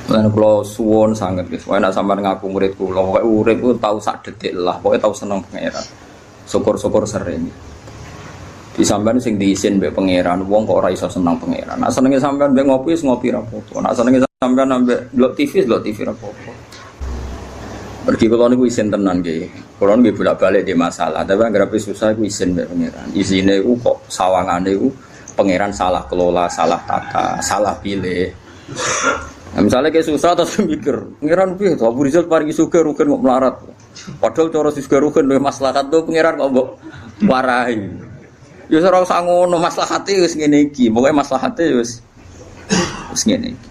Lan kula suwun sanget guys, wae nek sampean ngaku murid kula, pokoke urip ku tau sak detik lah, pokoke tau seneng pangeran. Syukur-syukur sering. Di sampean sing diisin mbek pangeran, wong kok ora iso seneng pangeran. Nek senenge sampean mbek ngopi wis ngopi ra apa-apa. Nek senenge sampean mbek delok TV ra apa-apa. Pergi kula niku isin tenan nggih. Kula nggih bolak-balik di masalah, tapi anggere susah iku isin mbek pangeran. Isine iku kok sawangane iku pangeran salah kelola, salah tata, salah pilih. Nah, misalnya kayak susah terus mikir, pangeran piye to Abu Rizal paringi sugih rugen kok melarat. Padahal cara sugih rugen duwe maslahat to pangeran kok mbok warahi. Ya ora usah ngono, maslahate wis ngene iki. Pokoke maslahate wis ngene iki.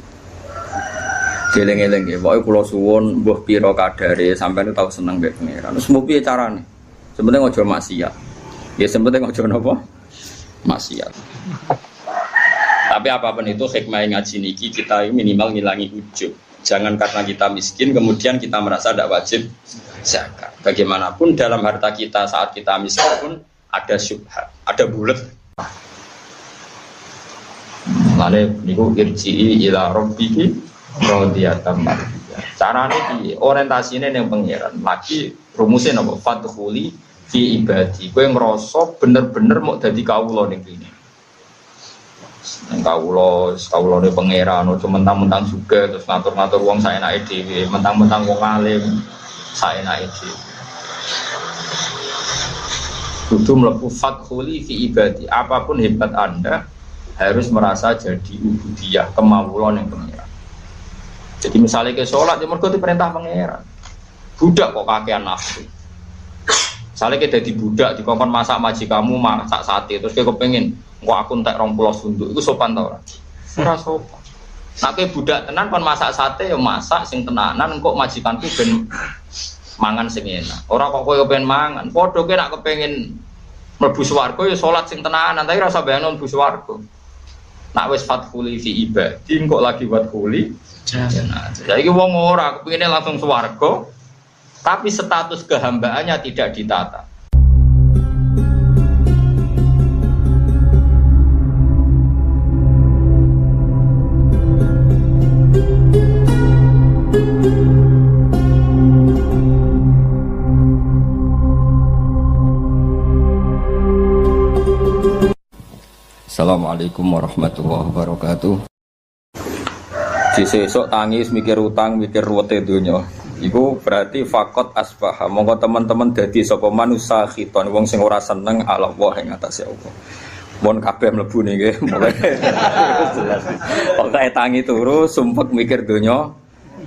Geleng-eleng nggih, pokoke kula suwun mbuh pira kadare sampeyan tau seneng mbek pangeran. Terus mung piye carane? Sebenarnya aja maksiat. Ya sebenarnya aja napa? Maksiat. Tapi apapun itu hikmah ngaji niki kita minimal ngilangi ujub. Jangan karena kita miskin kemudian kita merasa tidak wajib zakat. Bagaimanapun dalam harta kita saat kita miskin pun ada syubhat, ada bulet. Lalu niku irji'i ila rabbiki radiyatan mardiyah. Carane piye? Orientasine ning pangeran. Lagi rumusé napa? Fadkhuli fi ibadi. Kowe ngrasa bener-bener mau dadi kawula ning kene. Kawula ne pangeran aja mentang-mentang juga terus ngatur-ngatur wong saenake dhewe, mentang-mentang wong alim saenake dhewe. Kudu mlebu fadkhuli fi ibadi. Apapun hebat Anda harus merasa jadi ubudiyah kemawulan yang pangeran. Jadi misalnya ke sholat ya mergo diperintah pangeran. Budak kok kakean nafsu. Misalnya kita jadi budak dikongkon masak majikamu masak sate terus kowe kepengin kok aku entek 20 sunduk iku sopan ta ora? Ora sopan. Nek kowe budak tenan kon masak sate ya masak sing tenanan kok majikanku ben mangan sing enak. Ora kok kowe kepen mangan. Padha kowe nek kepengin mlebu swarga ya salat sing tenanan tapi rasa bayangno mlebu swarga. Nek wis fatkhuli fi ibadi kok lagi fatkhuli jannah. Saiki wong ora kepengine langsung swarga tapi status kehambaannya tidak ditata. Assalamualaikum warahmatullahi wabarakatuh. Di sesuk tangis mikir utang, mikir ruwete donya. Iku berarti fakot asbah. Monggo teman-teman dadi sapa manusa khiton wong sing ora seneng ala Allah ing atase Allah. Mun kabeh mlebu niki, jelas. Pokoke tangi turu sumpek mikir donya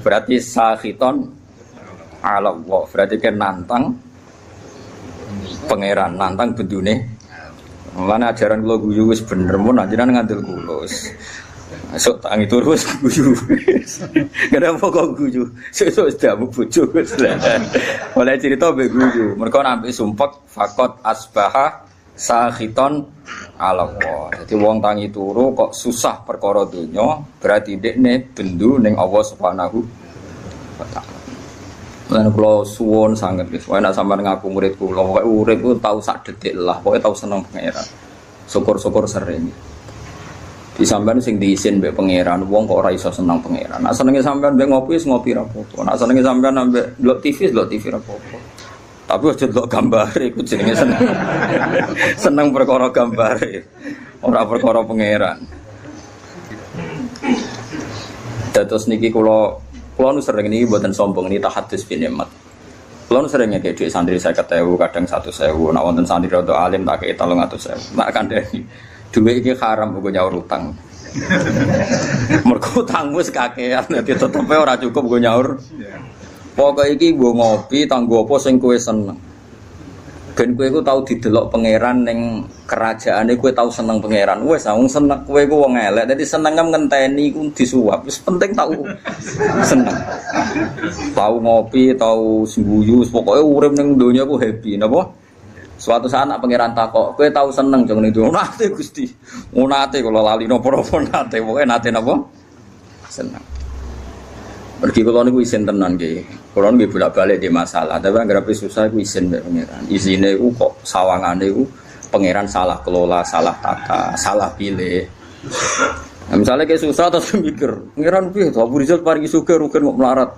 berarti sakhiton ala Allah. Berarti kan nantang pangeran, nantang bendune. Mulane ajaran kula guyu wis bener mun anjenan ngandel kula wis. Esuk tangi turu wis guyu. Kenapa kok guyu? Sesuk wis damu bojo wis. Oleh cerita mbek guyu. Mergo nampi sumpek fakot asbaha sakhiton ala Allah. Dadi wong tangi turu kok susah perkara donya, berarti dekne bendu ning Allah Subhanahu wa taala. Lan kula suwun sanget guys, wae nek sampean ngaku murid kula, pokoke urip ku tau sak detik lah, pokoke tau seneng pangeran. Syukur-syukur sering. Di sampean sing diisin mbek pangeran, wong kok ora iso seneng pangeran. Nek senenge sampean mbek ngopi wis ngopi ra apa-apa. Nek senenge sampean mbek delok TV ra apa-apa. Tapi aja delok gambare iku jenenge seneng. Seneng perkara gambare, ora perkara pangeran. Dados niki kula nu sering ini buatan sombong ini tahadus bin nikmat. Kula nu sering ngekek dhuwit santri 50.000 kadang 100.000. Nek wonten santri rada alim tak kei 300.000. Nek kandhani dhuwit iki haram kanggo nyaur utang. Mergo utangmu sekakean dadi tetepe ora cukup kanggo nyaur. Pokoke iki nggo ngopi tanggo apa sing kowe seneng. Ben kowe iku tau didelok pangeran ning kerajaane kowe tau seneng pangeran. Wis wong seneng kowe iku wong elek dadi seneng ngenteni iku disuap. Wis penting tau seneng. Tau ngopi, tau sembuyu, pokoke urip ning donya ku happy napa? Suatu saat nak pangeran takok, kowe tau seneng jeng niku. Nate Gusti. Nate kula lali napa-napa nate. Pokoke nate napa? Seneng. Pergi kula niku isin tenan nggih. Kula nggih bolak-balik di masalah, tapi anggere susah iku isin mbek pangeran. Isine iku kok sawangane iku pangeran salah kelola, salah tata, salah pilih. Nah, misalnya kayak susah terus mikir, pangeran piye to Abu Rizal paringi sugih rugen kok melarat.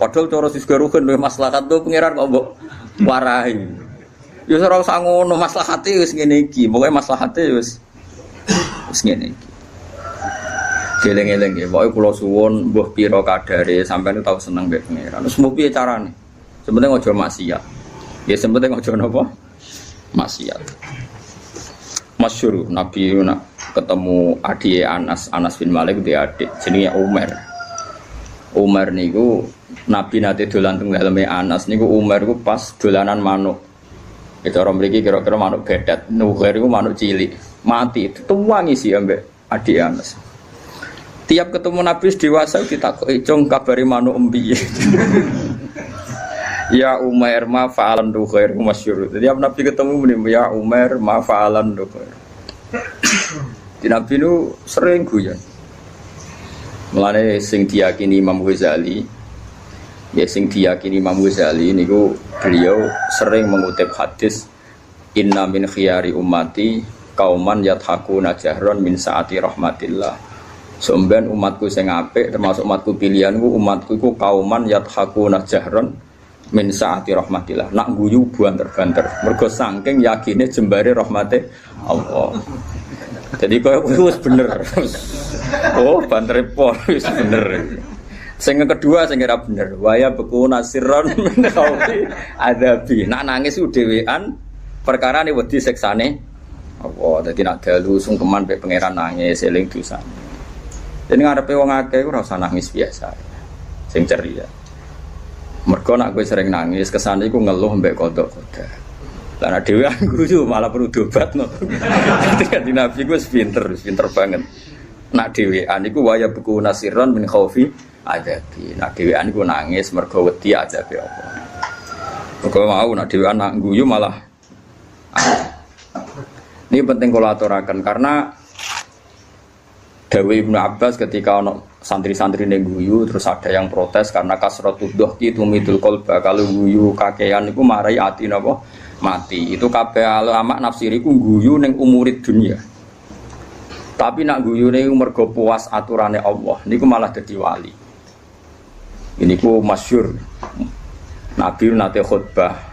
Padahal cara sugih rugen duwe maslahat tuh pangeran kok mbok warahi. Ya ora usah ngono, maslahate wis ngene iki. Pokoke maslahate wis ngene iki. Geleng-eleng nggih, pokoke kula suwun mbuh pira kadare sampeyan tau seneng mbek pangeran. Terus mbuh piye carane? Sebenarnya aja maksiat. Ya sebenarnya aja napa? Maksiat. Masyhur Nabi nak ketemu adik Anas bin Malik dia adik jenenge Umar. Umar niku Nabi nate dolan teng daleme Anas niku Umar niku pas dolanan manuk. Itu orang mriki kira-kira manuk bedat. Nuher iku manuk cilik, mati dituwangi sih ambek adik Anas. Tiap ketemu Nabi dewasa ditakoki, "Jong kabari manuk empiye?" Ya Umar ma fa'alan Nuher masyhur. Jadi Nabi ketemu muni ya Umar ma fa'alan Nuher. Di Nabi nu sering guyon. Mulane sing diyakini Imam Ghazali, ya sing diyakini Imam Ghazali niku beliau sering mengutip hadis inna min khiyari ummati kauman yathakuna jahron min saati rahmatillah. Sampeyan umatku sing apik termasuk umatku pilihanku, umatku iku kauman yathakuna jahron min saati rahmatillah. Nak guyu banter-banter mergo saking yakine jembare rahmate Allah. Jadi kau wis bener. Oh, banter pol wis bener. Sing kedua sing ora bener. Waya beku nasirron min khaufi adabi. Nak nangis ku dhewean perkara ne wedi siksane apa. Dadi nak dalu sungkeman pek pangeran nangis eling dosa. Dene ngarepe wong akeh ora usah nangis biasa. Sing ceria. Mergo nak kowe sering nangis kesane iku ngeluh mbek kodok-kodok. Lah nek dhewe guyu malah perlu dobatno. Dadi Nabi ku wis pinter banget. Nak dhewean iku waya buku nasiron min khaufi adabi. Nak dhewean iku nangis mergo wedi azabe Allah. Mergo mau nak dhewean nak guyu malah ini penting kula aturaken karena Dawi Ibnu Abbas ketika ono santri-santri ning guyu terus ada yang protes karena kasratud dhahki tumidul qalba. Kalau guyu kakean niku marai ati napa mati. Itu kabeh ulama nafsiri ku guyu ning umurid dunia. Tapi nak guyune mergo puas aturane Allah niku malah dadi wali. Ini ku masyhur. Nabi nate khutbah.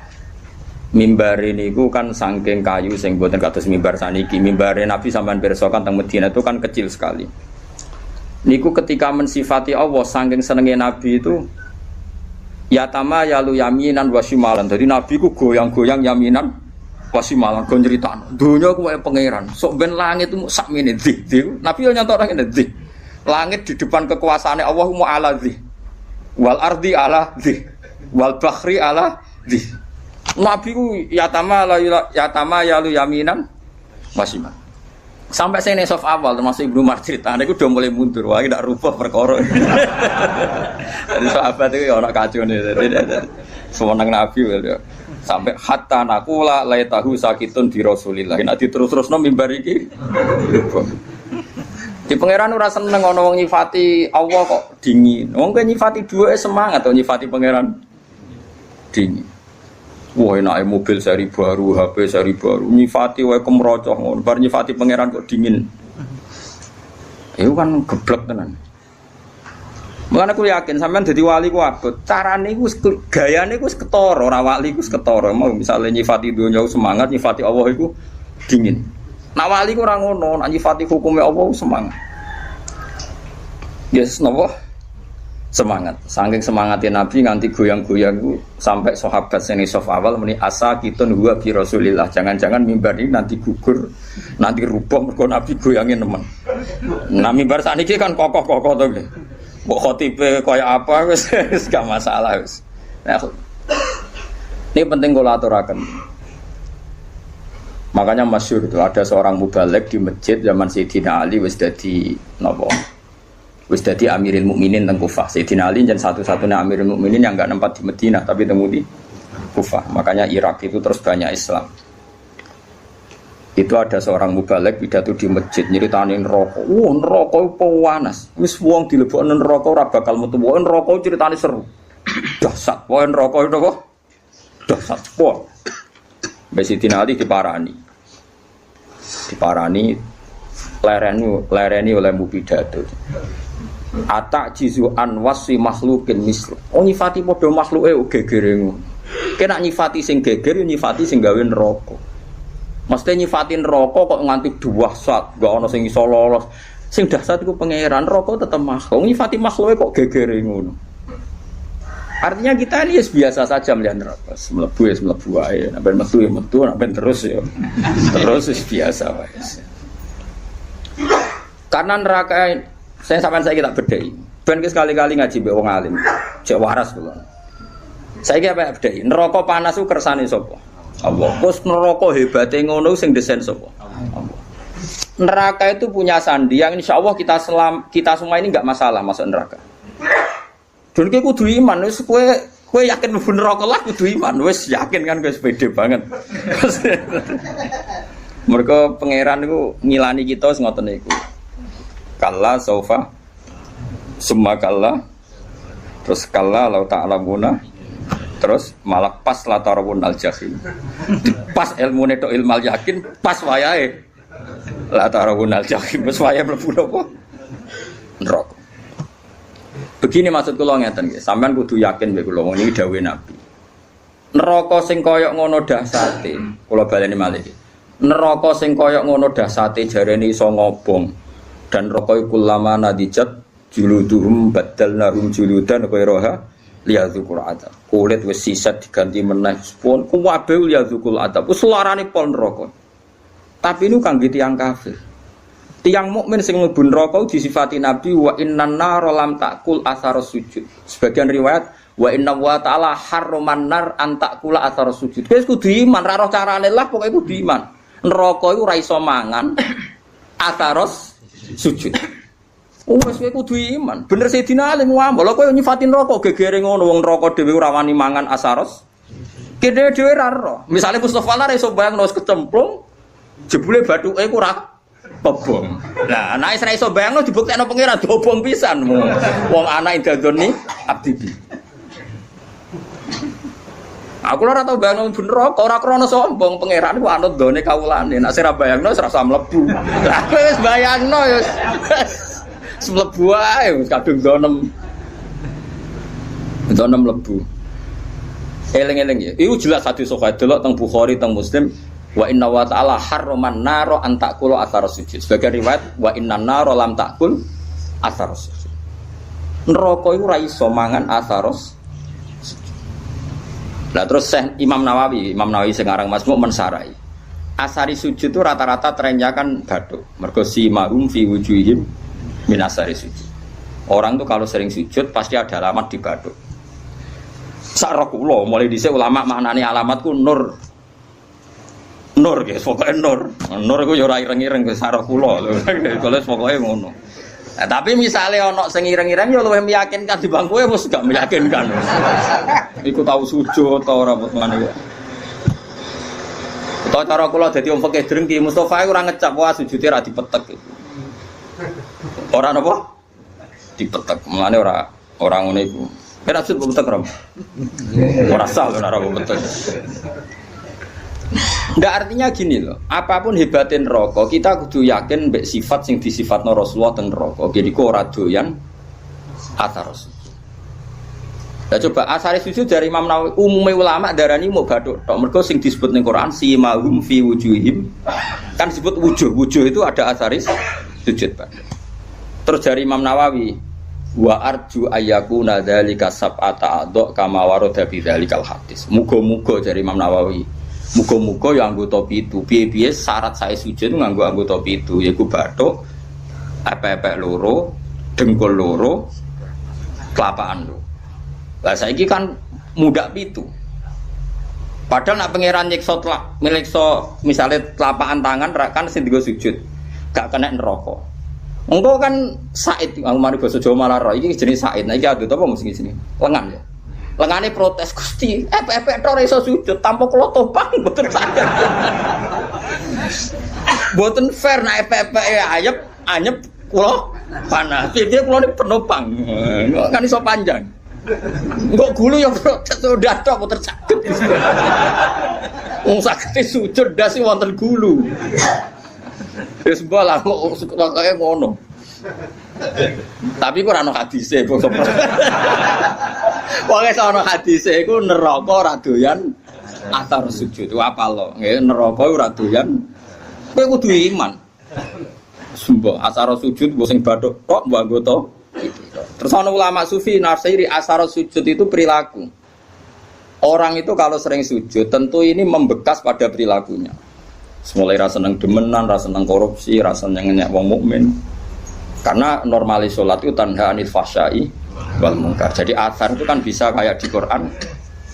Mimbar ini ku kan saking kayu sing boten kados mimbar saniki. Mimbare Nabi sampean pirsa kan teng Madinah itu kan kecil sekali. Niku ketika mensifati Allah saking senenge Nabi itu ya tama yalu yaminan wa shimalan. Jadi Nabi ku goyang-goyang yaminan wa shimalan go nyritano. Donya ku kaya pangeran. Sok ben langit itu sakmene ndi. Nabi yo nyantok orang ngene ndi. Langit di depan kekuasaane Allah mu ala ndi. Wal ardi ala ndi. Wal bahri ala ndi. Nabi ku yatama yalu yaminan wasiman. Sampai saya nesof awal termasuk Ibnu Marjid, ane ku udah mulai mundur, wah tidak rubah perkara. Jadi sahabat itu orang kacau nih, semenang Nabi ya. Sampai hatta nakula laitahu sakitun di Rasulillah. Nanti terus mimbar iki. Di pangeran ora seneng ono wong nyifati Allah kok dingin. Wong nyifati dua semangat atau nyifati pangeran dingin. Wah enake mobil seri baru, HP seri baru, nyifati wae kemrocoh ngono, bar nyifati pangeran kok dingin. Itu kan geblek tenan. Mulane aku yakin sampean dadi wali ku abot. Carane iku gayane iku wis ketara, ora wali iku wis ketara. Mau misale nyifati donya semangat, nyifati Allah iku dingin. Nak wali ku ora ngono, nak nyifati hukume Allah semangat. Yes, napa? Semangat, saking semangatnya Nabi nganti goyang-goyang sampai sahabat seni sof awal meni asa kitun huwa bi Rasulillah. Jangan-jangan mimbar ini nanti gugur, nanti rubuh mergo Nabi goyangin nemen. Nah mimbar sakniki kan kokoh-kokoh to nggih. Mbok khotibe kaya apa wis gak masalah wis. Nah, ini penting kula aturaken. Makanya masyhur itu ada seorang mubaligh di masjid zaman Sayyidina Ali wis dadi napa? Wis dadi Amirul Mukminin teng Kufah. Sayyidina Ali jan satu-satunya Amirul Mukminin yang enggak nempat di Madinah tapi temu di Kufah. Makanya Irak itu terus banyak Islam. Itu ada seorang mubaligh pidato di masjid nyeritani neraka. Wah, neraka iku panas. Wis wong dilebokno neraka ora bakal metu. Wong neraka ceritane seru. Dahsyat. Wong neraka itu kok dahsyat. Wah. Sayyidina Ali diparani. lereni oleh pidato. Atak jizu an wasfi makhlukin mislu. Oh nyifati padha makhluke gegere ngono. Kena nyifati sing geger nyifati sing gawe neraka. Mesti nyifatin neraka kok nganti dahsyat, gak ana sing iso lolos. Sing dahsyat iku pangeran, neraka tetep makhluk. Nyifati makhluke kok gegere ngono. Artinya kita ini biasa saja melihat neraka. Mlebu wae, nek metu ya metu, nek terus ya. Terus biasa wae. Karena neraka saya kita bedai. Ben sekali-kali ngaji mbek wong alim. Cek waras kula. Saiki apa bedai? Neraka panas ku kersane sapa? Allah. Terus neraka hebate ngono sing desain sapa? Allah. Neraka itu punya sandi yang insyaallah kita semua ini enggak masalah masuk neraka. Dan kowe kudu iman wis kowe yakin mlebu neraka lah kudu iman wis yakin kan wis pede banget. Mergo pangeran niku ngilani kita wis ngoten niku. Kalla saufa summa kalla terus kalla lau ta'lamuna terus malah pas la tarawun al jahim pas ilmune tok ilmal yakin pas wayahe la tarawun al jahim wis wayahe mlebu napa neraka. Begini maksud kula ngeten nggih, sampean kudu yakin mek kula niki dawuhe Nabi. Neraka sing kaya ngono dahsate, kula baleni malih. Neraka sing kaya ngono dahsate jarene iso ngobong. Dan rokoi kulama nadijat juluduhum badalnahum juludan ghairaha liyadzukul adab. Kulit wis sisat diganti meneh pun kuwabe liyadzukul adab. Wis larane pol neraka. Tapi niku kangge tiyang kafir. Tiyang mukmin sing mlebu neraka disifati Nabi wa innan nar lam taqul athar sujud. Sebagian riwayat wa inna wa ta'ala harraman nar an taqula athar sujud. Wis kudu iman, ra roh carane lah pokoke kudu iman. Neraka iku ora iso mangan atharos sujud. Wes kowe kudu iman. Bener Sayyidina Ali ngomong, lha kowe nyifatin neraka gegere ngono wong neraka dhewe ora wani mangan asaros. Kene dhewe ra ero. Misale Mustofa lah iso bayangno wis kecemplung jebule bathuke ku ora kebong. Lah nek wis ra iso bayangno dibuktekno pangeran dobong pisan. Wong anak indadoni abdi. Aku ora tau bayangno bener kok ora krana sombong pangeran ku anut done kawulane. Nek sira bayangno wis rasa mlebu. Lah kowe wis bayangno ya wis mlebu ae wis kadung donem. Donem mlebu. Eling-eling ya. Iku jelas hadis sahih delok teng Bukhari teng Muslim wa inna wa ta'ala harraman naro an taqulu athar sujud. Sebagai riwayat wa innan naro lam taqul athar sujud. Neraka iku ora iso mangan atharos. Nah terus Imam Nawawi sing aran Masmu' mensarai. Asari sujud itu rata-rata trennya kan bathuk. Mergo si mahum fi wujuhim min asari sujud. Orang tuh kalau sering sujud pasti ada alamat di bathuk. Sak kula mulai dhisik ulama maknane alamatku nur. Nur guys, pokoke nur. Nur iku ya ora ireng-ireng sak kula lho. Kalau pokoke ngono. Nah, tapi misalnya ono sing ireng-ireng ya luwih meyakinkan di bangku ya mesti gak meyakinkan. Iku tahu sujud ta ora ngene. Utawa cara kula dadi wong fikih drengki Mustofa ora ngecap wah sujude ra dipetek. Ora napa? Dipetek. Mulane ora ngene iku. Kira sujud bepetek ora? Ora sah ora bepetek. Nggak artinya gini loh, apapun hebatin neraka kita kudu yakin mbek sifat sing disifatno Rasulullah teng neraka. Jadi kok ora doyan athar sujud. Lah coba asare sujud dari Imam Nawawi umume ulama darani mau bathuk tok. Mergo sing disebut ning Quran si mahum fi wujuhim kan disebut wujuh itu ada asaris sujud Pak. Terus dari Imam Nawawi wa arju ayyakuna dzalika sab'ata adha kama warada bi dzalikal hadis. Muga-muga dari Imam Nawawi muga-muga ya anggota pitu. Piye-piye syarat saya sujud nganggo anggota pitu yaiku bathuk, epek-epek loro, dengkul loro, kelapaan loro. Lah saiki kan mudak pitu. Padahal nak pangeran nyiksa misale telapakan tangan kan sing digo sujud. Gak kena neraka. Engko kan Said mari basa Jawa malah ro iki jenis Said. Nah iki adut apa mesti sini? Lengan ya. Lengane protes Gusti, epek-epek tok ora iso sujud tanpa kula topang mboten saged. Mboten fair nek epek-epek anyep kula panas. Piye kula niku penopang. Kan iso panjang. Engko gulu ya protes udah tok mboten saged. Wong saged sujud ndase wonten gulu. Wis bola kok kaya ngono. Tapi kok ora ono hadise bangsa. Pokoke ana hadise iku neraka ora doyan atar sujud. Apa lo? Nggih neraka ora doyan. Kowe kudu iman. Sumpah asar sujud mbok sing bathuk tok mbok anggota. Terus ana ulama sufi nafsiri asar sujud itu perilaku. Orang itu kalau sering sujud tentu ini membekas pada perilakunya. Mulai rasa seneng demenan, rasa seneng korupsi, rasa nyenyek wong mukmin. Karena normalis sholat itu tanha anil fahsyai wal munkar. Jadi asar itu kan bisa kayak di Quran.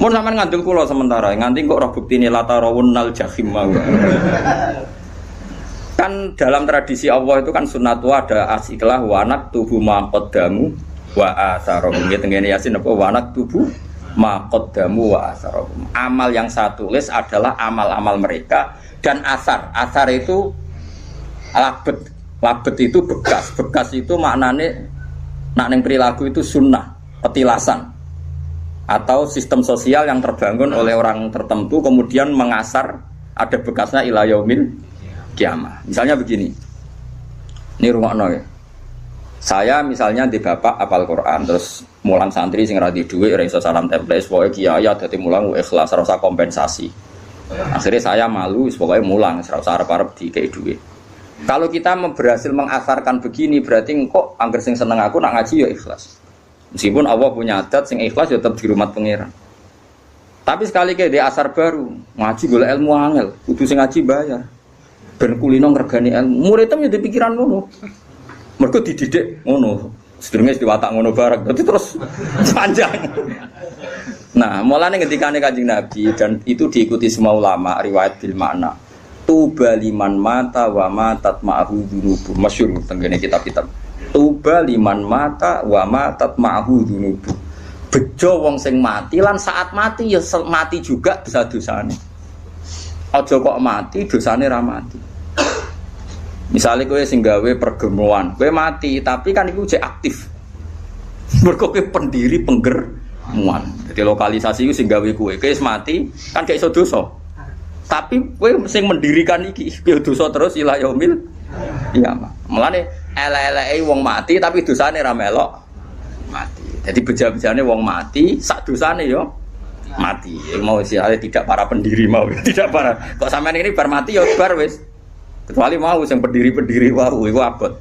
Mun sampean ngandel kula sementara, nganti kok roh buktine latarawunnal jahim mau. Kan dalam tradisi Allah itu kan sunnatu ada asiklah wanak tubuh ma qaddamu wa atharum. Nggih tengene Yasin apa wanak tubuh ma qaddamu wa atharum. Amal yang saya tulis adalah amal-amal mereka dan asar. Asar itu labet. Labet itu bekas. Bekas itu maknane nak ning perilaku itu sunnah, petilasan. Atau sistem sosial yang terbangun oleh orang tertentu kemudian mengasar ada bekasnya ila yaumil kiamah. Misalnya begini. Ini rungokno ya. Saya misalnya di bapak apal Quran terus mulang santri sing ra di dhuwit ora iso salam template pokoke kiai dadi mulang ikhlas ora usah kompensasi. Akhirnya saya malu pokoke mulang ora usah arep-arep dikei dhuwit. Kalau kita berhasil mengasarkan begini berarti kok angger sing seneng aku nak ngaji ya ikhlas. Meskipun Allah punya adat sing ikhlas ya tetap di rumah pangeran. Tapi sekali ke di asar baru ngaji golek ilmu angel, kudu sing ngaji bayar. Ben kulino ngregani ilmu. Muridem ya pikiran ngono. Mergo dididik ngono. Sedurunge diwatak ngono bareng. Dadi terus panjang. Nah, mulane ketikane Kanjeng Nabi dan itu diikuti semua ulama riwayat bil makna. Tuba liman mata wa matat ma'hu dzunubu. Masyhur tengene kitab-kitab. Tuba liman mata wa matat ma'hu dzunubu. Bejo wong sing mati lan saat mati ya mati juga dosa-dosane. Aja kok mati dosane ra mati. Misalnya kowe sing gawe pergemuan, kowe mati tapi kan iku jek aktif. Mergo kowe pendiri penggermuan. Jadi lokalisasi iku sing gawe kowe wis mati kan gak iso dosa. Tapi kowe sing mendirikan iki kowe dosa terus ila yaumil kiamah. Mulane elek-eleke wong mati tapi dosane ra melok mati. Jadi beja-bejane wong mati sak dosane yo mati. Mau siale tidak para pendiri mau tidak para. Kok sampean ini bar mati yo bar wis. Kecuali mau yang pendiri-pendiri waru itu abot.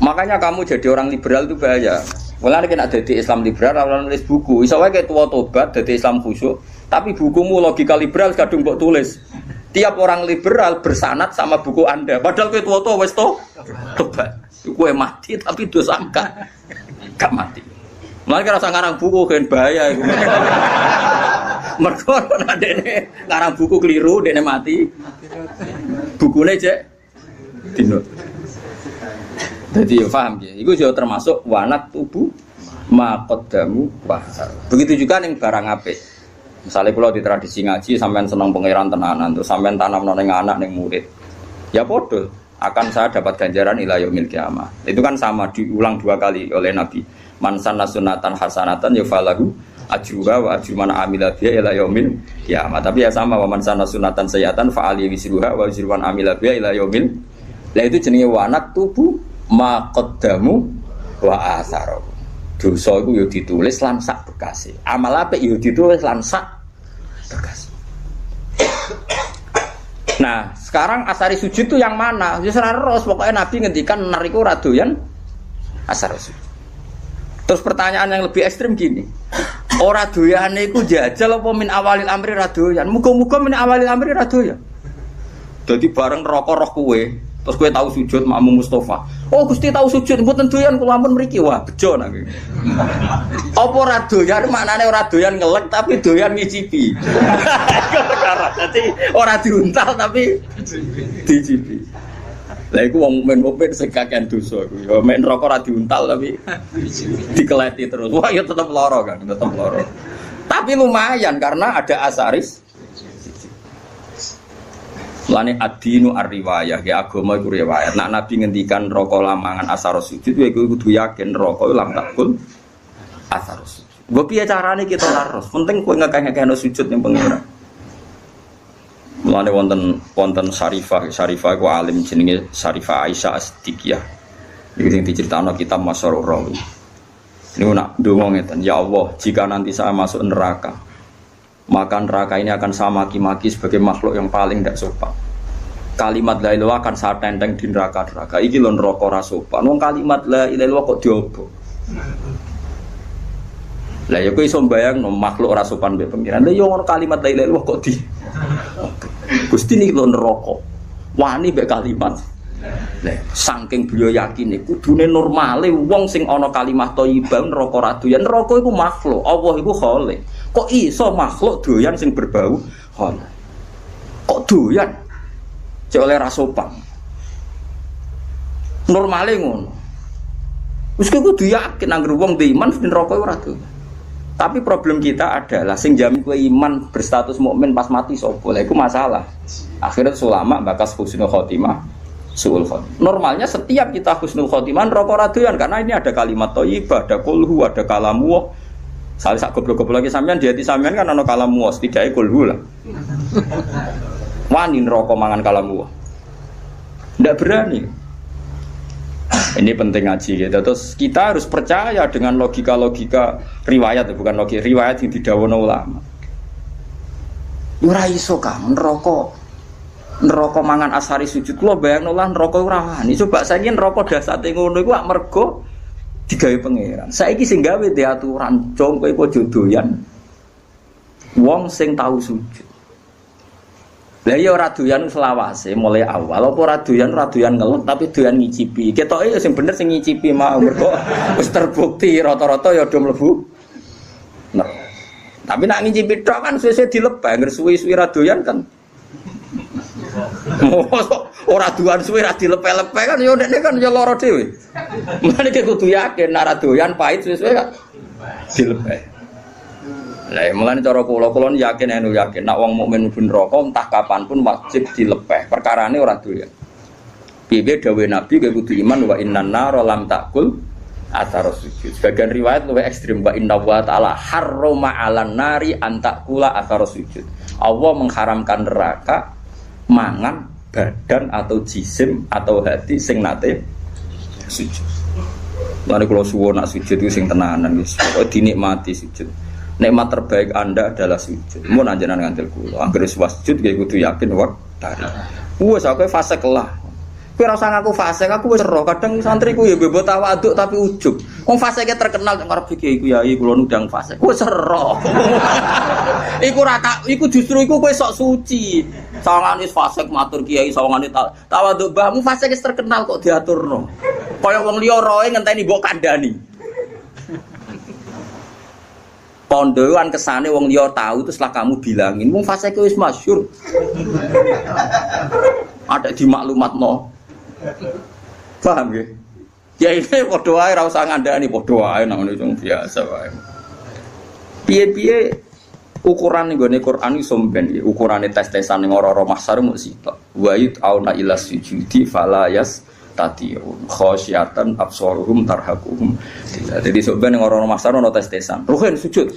Makanya kamu jadi orang liberal itu bahaya. Mulane kena jadi Islam liberal ora nulis buku. Iso wae tua tobat dadi Islam khusyuk, tapi bukumu logika liberal kadung mbok tulis. Tiap orang liberal bersanad sama buku Anda. Padahal kowe tua-tua wis tobat. Kowe mati tapi dosa gak mati. Mulane kira usah ngarang buku kan bahaya iku. Mergo nek dene ngarang buku keliru dene mati. Bukune cek dinut. Jadi ya paham ya. Iku juga termasuk wanat tubuh maqaddamu wa. Begitu juga ning barang apik. Misalnya kalau di tradisi ngaji sampean seneng pangeran tenanan terus sampean tanamno ning anak ning murid. Ya padha akan saya dapat ganjaran ila yaumil kiamah. Itu kan sama diulang 2 kali oleh Nabi. Man sanna sunatan hasanatan ya falahu ajruha wa ajru man amila biha ila yaumil kiamah. Tapi ya sama wa man sanna sunatan sayyatan fa ali wisruha wa ajru man amila biha ila yaumil. Lah itu jenenge wanat tubuh ma qaddamu wa atharu. Dosa iku yo ditulis lan sak bekase. Amal apik yo ditulis lan sak bekase. Nah, sekarang asari sujud itu yang mana? Ya seraros pokoknya Nabi ngendikan nar iku ora doyan asar sujud. Terus pertanyaan yang lebih ekstrim gini. Ora doyane iku jajal apa min awalil amri ra doyan? Muga-muga min awalil amri ra doyan. Dadi bareng neraka roh kowe, terus kowe tahu sujud makmum Mustafa. Oh, Gusti tahu sujud mboten doyan kula ampun mriki. Wah, bejo nak iki. Apa ora doyan maknane ora doyan ngelek tapi doyan ngicipi. Iku perkara. Dadi ora diuntal tapi dicipi. Lah iku wong mukmin sing kakean dosa iku. Ya mek neraka ora diuntal tapi dikeleti terus. Wah, ya tetep lara kan, tetep lara. Tapi lumayan karena ada asaris. Lane ad-dinu ar-riwayah, ya agama iku riwayat. Nak Nabi ngendikan neraka lamangan asar sujud, ya iku kudu yakin neraka lam takul asar sujud. Mbok piye carane kita laros? Penting kowe ngekeh-ngekehno sujud ning pengira. Mulane wonten Syarifah iku alim jenenge Syarifah Aisyah As-Siddiqiyah. Iki sing diceritakno kitab Masyarur Rawi. Niku nak ndonga ngeten, ya Allah, jika nanti saya masuk neraka, maka neraka ini akan saya maki-maki sebagai makhluk yang paling tidak sopan. Kalimat la ilaha akan saya tenteng di neraka-neraka. Iki lho neraka ora sopan. Wong kalimat la ilaha kok diobo. Lah ya kowe iso mbayangno makhluk ora sopan mbek pengiran. Lah yo ngono kalimat la ilaha kok di Gusti niki lho neraka. Wani mbek kalimat. Lah saking beliau yakin iku kudune normale wong sing ana kalimat thayyibah neraka ra doyan. Neraka iku makhluk, Allah iku khalik. Kok iso makhluk doyan sing berbau khalik? Kok doyan? Cek oleh ra sopan. Normale ngono. Wis kudu yakin anggere wong ndek iman neraka ora doyan. Tapi problem kita adalah sing jamin kowe iman berstatus mukmin pas mati sapa? Lha iku masalah. Akhirnya ulama bakas husnul khotimah. Suul khotimah. Normalnya setiap kita husnul khotimah neraka ra doyan karena ini ada kalimat thayyibah, ada kulhu, ada kalamu. Sale sak goblok-goblok iki sampean di hati sampean kan ana kalamu, setidaknya kulhu lah. Wani neraka mangan kalamu. Ndak berani. Ini penting ngaji gitu. Terus kita harus percaya dengan logika-logika riwayat, bukan logika riwayat yang didhawuhna ulama. Ora iso kan neraka mangan asari sujud. Kula bayangno lah neraka ora wani. Coba saiki neraka dasate ngono iku mergo digawe pangeran. Saiki sing gawe diaturan jong kowe aja doyan wong sing tau sujud. Lah ya ora doyan selawase mulai awal apa ora doyan ngelut tapi doyan ngicipi. Ketoke ya sing bener sing ngicipi mau mergo wis terbukti rata-rata ya do mlebu. Nah. Tapi nak ngicipi tok kan suwe-suwe dilepeh, ngger suwi-suwi ra doyan kan. Ora doyan suwe ra dilepeh-lepeh kan ya ndekne kan ya lara dhewe. Mulane kudu yakin nek ra doyan pahit suwe-suwe kan dilepeh. Lah mulane cara kula yakin nek wong mukmin mlebu neraka entah kapan pun wajib dilepeh. Perkarane ora doyan. Piye dawuh Nabi kudu iman wa innan nar lam takul atar sujud. Sebagian riwayat luwih ekstrem wa inna wa ta'ala harrama 'alan nari an takula atar sujud. Allah mengharamkan neraka mangan badan atau jisim atau hati sing nate sujud. Mari kula suwun nak sujud itu sing tenanan wis. Pokoke dinikmati sujud. Nikmat terbaik Anda adalah sujud. Mun anjenan ngantil kula, anggere sujud nggih kudu yakin waktari. Wes aku fasik lah. Kowe ora usah ngaku fasik, aku wis ero. Kadang santriku ya mbok tawaduk tapi ujug. Wong fasike terkenal nek arep kiai kiai kula nundang fasik. Wis ero. Iku justru iku kowe sok suci. Sawangane fasik matur kiai, sawangane tawaduk mbahmu fasik wis terkenal kok diaturno. Kaya wong liya roe ngenteni mbok kandhani. Pondoan kesane wong liya tahu terus lah kamu bilangin mung fasike wis masyhur. Ada di maklumatno. Paham nggih? Ya ini padha wae ora usah ngandani padha wae nang ngono biasa wae. Piye-piye ukuran ning gone Quran iso mben iki ukurane tes-tesan ning ora-ora mahsyar mung sitok. Wa auna ila sujudi fala yas tatiun khasyatan absaruhum tarhaquhum. Jadi sampeyan ning ora-ora mahsyar ono tes-tesan. Ruhin sujud.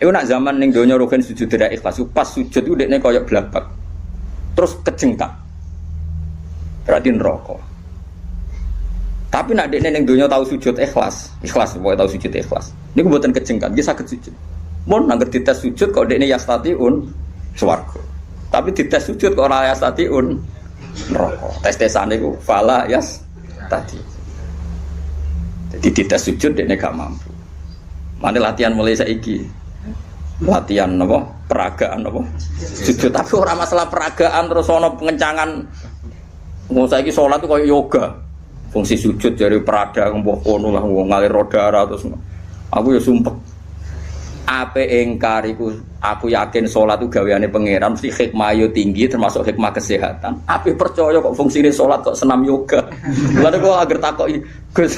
Iku nak zaman ning donya ruhin sujud tidak ikhlas. Pas sujud ku dekne koyo blabak. Terus kejengkak. Berarti neraka. Tapi nak dekne ning donya tau sujud ikhlas pokoke tau sujud ikhlas. Niku mboten kejengkat, nggih saged sujud. Mun nangger dites sujud kok dekne yastatiun swarga. Tapi dites sujud kok ora yastatiun neraka. Tes-tesane iku fala yastati. Jadi dites sujud dekne gak mampu. Mane latihan mulai saiki. Latihan apa? Peragaan apa? Sujud tapi ora masalah peragaan terus ana pengencangan. Wong saiki salat itu kayak yoga. Fungsi sujud dari perada mbok kono lah wong ngalir darah terus. Aku ya sumpek. Ape engkar iku aku yakin salat itu gaweane pangeran mesti hikmah yo tinggi termasuk hikmah kesehatan. Ape percaya kok fungsine salat kok senam yoga. Lalu kok agar takoki Gus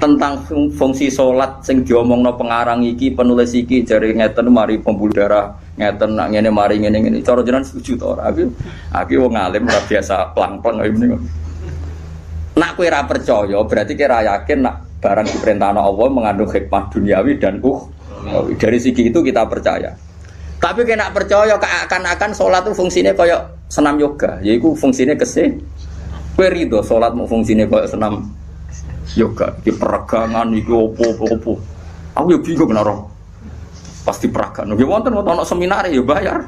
tentang fungsi salat sing diomongno pengarang iki penulis iki jare ngeten mari pembuluh darah ngeten nak ngene mari ngene cara jenengan setuju to ora aku wong alim ora biasa plang-plang kaya ngene nak kowe ora percaya berarti kowe ora yakin nak barang diperintahno Allah mengandung hikmah duniawi dan dari segi itu kita percaya Tapi kena percaya akan sholat itu fungsinya kayak senam yoga, yaitu fungsinya kese. Kowe rido sholat mau fungsinya kayak senam yoga, di peregangan iki opo. Aku ya bingung naro. Pasti peragan. Nggih wonten ono seminar ya bayar.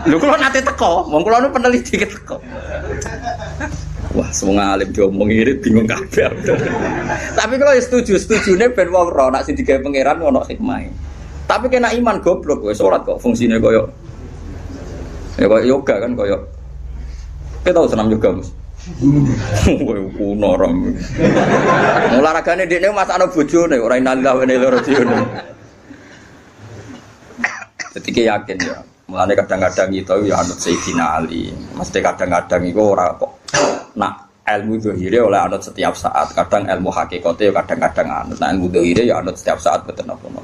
Lho kula nate teko, wong kula nu peneliti teko. Wah, semua alim diomong irit bingung kabeh. Tapi kalau setujune ben wong ora nek sing digawe pangeran ono hikmah. Tapi kena iman goblok kowe salat kok fungsine koyo ya koyo yoga kan koyo. Kita tahu senam yoga, Mas. Kowe kuno ram. Olahragane dekne masakno bojone ora inalillah wa inna ilaihi raji'un. Jadi yakin ya. Mulane kadang-kadang itu ya anut Sayyidina Ali. Mesti kadang-kadang iku ora kok nak ilmu zahire oleh anut setiap saat. Kadang ilmu hakikate ya kadang-kadang anut. Nah ilmu zahire ya anut setiap saat boten apa-apa.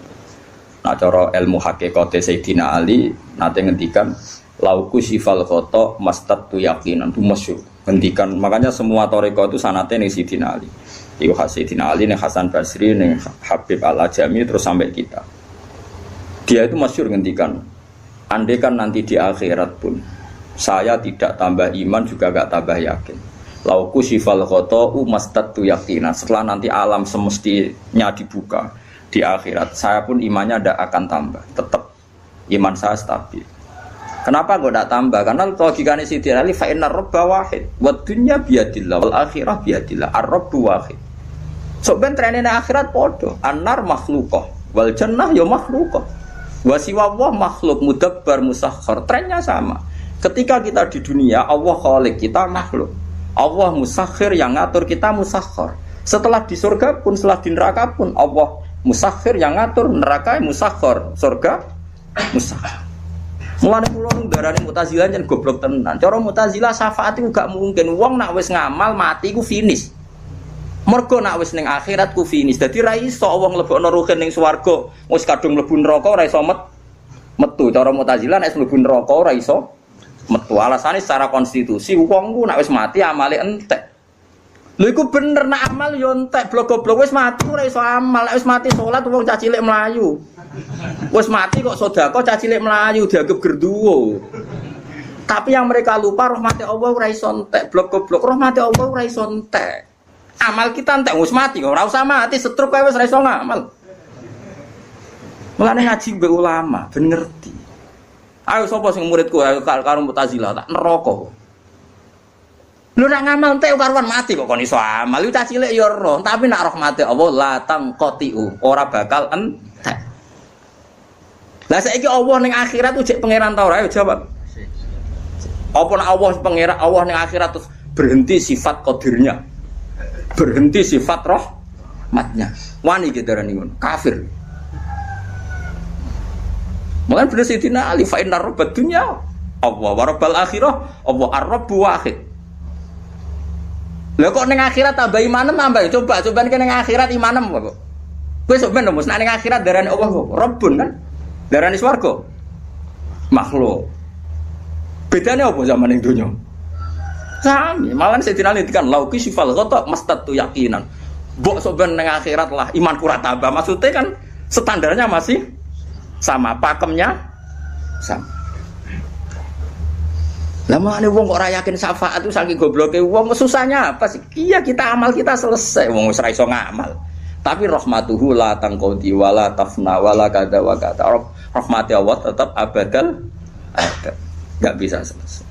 Nah cara ilmu hakikate Sayyidina Ali nate ngendikan lauku sifal khoto mastatu yaqinan itu masyhur. Ngendikan makanya semua toriko itu sanate ning Sayyidina Ali. Iku Sayyidina Ali ning Hasan Basri ning Habib Al-Ajami terus sampai kita. Dia itu masyhur ngendikan andai kan nanti di akhirat pun saya tidak tambah iman juga gak tambah yakin. Lauku sifal khoto'u mastatu yakinan. Setelah nanti alam semestinya dibuka di akhirat, saya pun imannya tidak akan tambah. Tetap iman saya stabil. Kenapa kok tidak tambah? Karena logikanya Siti Ali fa'innar robba wahid wa dunya biyadillah wal akhirah biyadillah ar-robbu wahid. So ben trennya akhirat podo annar makhluqah wal jannah ya makhluqah wa siwa Allah makhluk mudabbar musakhkhar. Trennya sama. Ketika kita di dunia Allah khaliq, kita makhluk. Allah musakhir yang ngatur, kita musakhir. Setelah di surga pun, setelah di neraka pun Allah musakhir yang ngatur, neraka musakhir, surga musakhir. Mulane kula nu darani Mu'tazilah jan goblok tenan. Cara Mu'tazilah syafaat iku gak mungkin. Wong nak wis ngamal mati ku finish. Mergo nak wis ning akhirat ku finish. Dadi ra iso wong mlebokno ruhin ning swarga, wis kadung mlebu neraka ora iso metu. Cara Mu'tazilah nek mlebu neraka ora iso metu. Alasane secara konstitusi wong ku nek wis mati amale entek. Lho iku bener nak amal yo entek blok-blok wis mati ora iso amal. Nek wis mati salat wong cah cilik mlayu. Wis mati kok sedekah cah cilik mlayu dianggap gerduwo. Tapi yang mereka lupa rahmati Allah ora iso entek, blok-blok rahmati Allah ora iso entek. Amal kita entek wis mati kok ora usah mati setruk kowe wis ora iso ngamal. Mulane ngaji mbek ulama ben ngerti. Ayo sapa sing muridku karo Mu'tazilah tak neraka. Lu nak ngamal entek karuan mati kok kon iso amal. Lu cah cilik ya ora, tapi nak rahmati Allah la tangqatiu, ora bakal entek. Lah saiki Allah ning akhirat ku jek pangeran ta ora? Ayo jawab. Apa nek Allah pangeran Allah ning akhirat terus berhenti sifat qadirnya. Berhenti sifat rahmatnya. Wani ki darani ngono, kafir. Mulane bener Sayyidina Ali fa innar rabbad dunya Allah wa rabbal akhirah Allah ar-rabbu wahid. Lah kok ning akhirat tambah imanem tambah coba ning akhirat imanem kok. Kowe sok ben nek ning akhirat darani Allah kok Rabbun kan? Darani swarga. Makhluk. Bedane apa zaman ning donya? Sami, malah Sayyidina Ali kan lauki sifal ghata mastatu yaqinan. Mbok sok ben ning akhirat lah iman kurat tambah. Maksudnya kan standarnya masih sama, pakemnya sama. Lah mane wong kok ora yakin syafaat itu saking gobloke wong susahnya apa sih? Iya kita amal kita selesai wong wis ora iso ngamal. Tapi rahmatuhu la tangqadi wala tafna wala kada wa kada. Rahmati Allah tetap abadal ada. Enggak bisa selesai.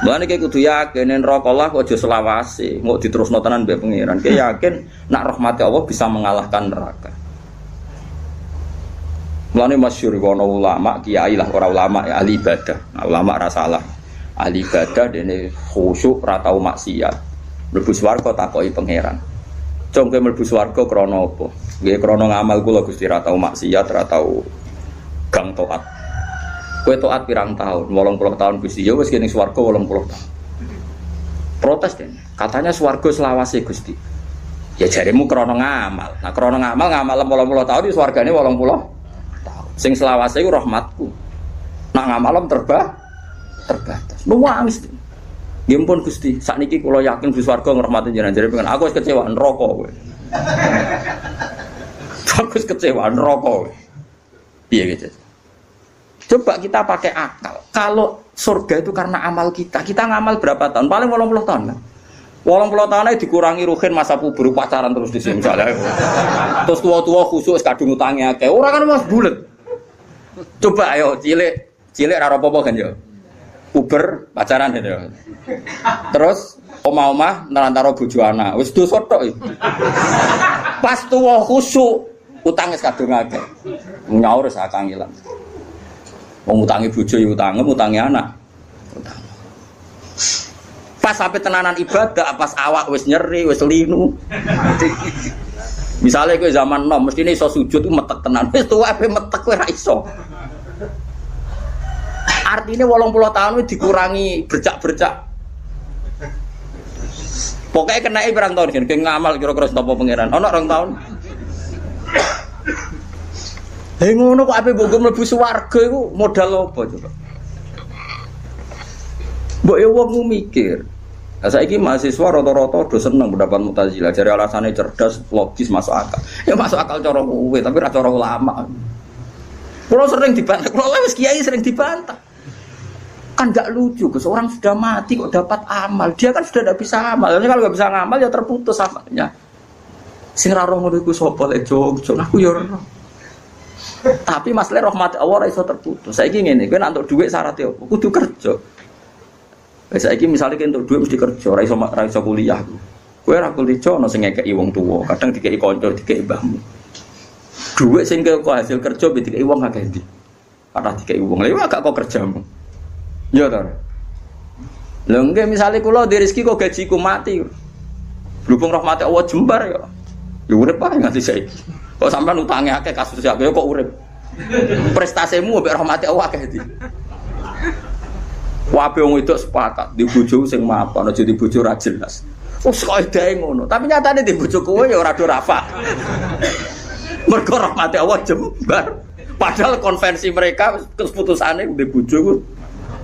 Mulane iki kudu yakin neraka Allah kok aja selawase, mau diterusno tenan mbek pangeran. Ki yakin nak rahmati Allah bisa mengalahkan neraka. Mulane masyhur ana ulama kiai lah ora ulama ya ahli ibadah. Nah, ulama ra salah. Ahli ibadah dene khusyuk ra tau maksiat. Mlebu swarga takoki pangeran. Cung kowe mlebu swarga krana apa? Nggih krana ngamal kula Gusti ra tau maksiat, ra tau gang taat. Kowe taat pirang tahun? 80 tahun Gusti. Ya wis kene swarga 80 tahun. Protes den. Katanya swarga selawase Gusti. Ya jaremu krana ngamal. Nah krana ngamal 80 tahun di swargane 80 tahun. Sing selawase iku rahmatku. Nak ngamal terbatas. Nuwangis. Nggih pun Gusti, sakniki kula yakin Gusti swarga ngrahmati jenengan jare pengen aku wis kecewa neraka kowe. Aku wis kecewa neraka kowe. Piye gitu. Coba kita pakai akal. Kalau surga itu karena amal kita ngamal berapa tahun? Paling 80 tahun kan? 80 tahun aja dikurangi ruhin masa puber pacaran terus di sini misalnya. Terus tua-tua khusus kadung utangnya kayak orang kan mas bulet. Coba ayo cilik raro popo kan yo. Puber pacaran gitu. Terus omah-omah nerantaro bojo anak. Wis dosa tok iki. Pas tua khusyuk utang wis kadung akeh. Nyaur sak kangilan. Wong utangi bojo ya utangi anak. Utang. Pas sampai tenanan ibadah, pas awak wis nyeri, wis linu. Misalnya kowe zaman nom, mesti iso sujud metek tenan. Wis tuwa ape metek kowe ra iso. Artinya 80 tahun wis dikurangi bercak-bercak. Pokoknya kena pirang tahun kan, ngamal kira-kira sapa pangeran. Ana 2 tahun. Hei ngono kok ape mbok mlebu swarga iku modal apa coba? Mbok ya wong mikir. Lah saiki mahasiswa rata-rata do seneng pendapat Mu'tazilah. Jare alasane cerdas, logis, masuk akal. Ya masuk akal cara kowe, tapi ra cara ulama. Kulo sering dibantah, kulo wis kiai sering dibantah. Kan enggak lucu, seorang sudah mati kok dapat amal. Dia kan sudah tidak bisa amal. Kalau enggak bisa ngamal ya terputus amalnya. Sing ra roh ngono iku sapa lek jog aku ya ora. Tapi masalah rahmat Allah ora iso terputus. Saiki ngene, kowe nek entuk dhuwit syaratnya apa? Kudu kerja. Saiki misale kowe entuk dhuwit mesti kerja, ora iso kuliah. Kowe ora kuliah ana sing ngekeki wong tuwa, kadang dikeki kanca, dikeki mbahmu. Dhuwit sing kok hasil kerja be dikeki wong akeh ndi? Kathah dikeki wong. Lha gak kok kerjamu. Ya ta. Lha nggih misale kula di rezeki kok gajiku mati. Berhubung rahmat Allah jembar ya. Ya urip ae nganti saiki. Kok sampean utange akeh kasus akeh kok urip. Prestasimu mbek rahmati Allah akeh iki. Wae wong wedok sepakat di bojo sing mapan aja di bojo ra jelas. Wes kok edae ngono, tapi nyatane di bojo kowe ya ora do rafa. Mergo rahmati Allah jembar. Padahal konvensi mereka keputusane di bojo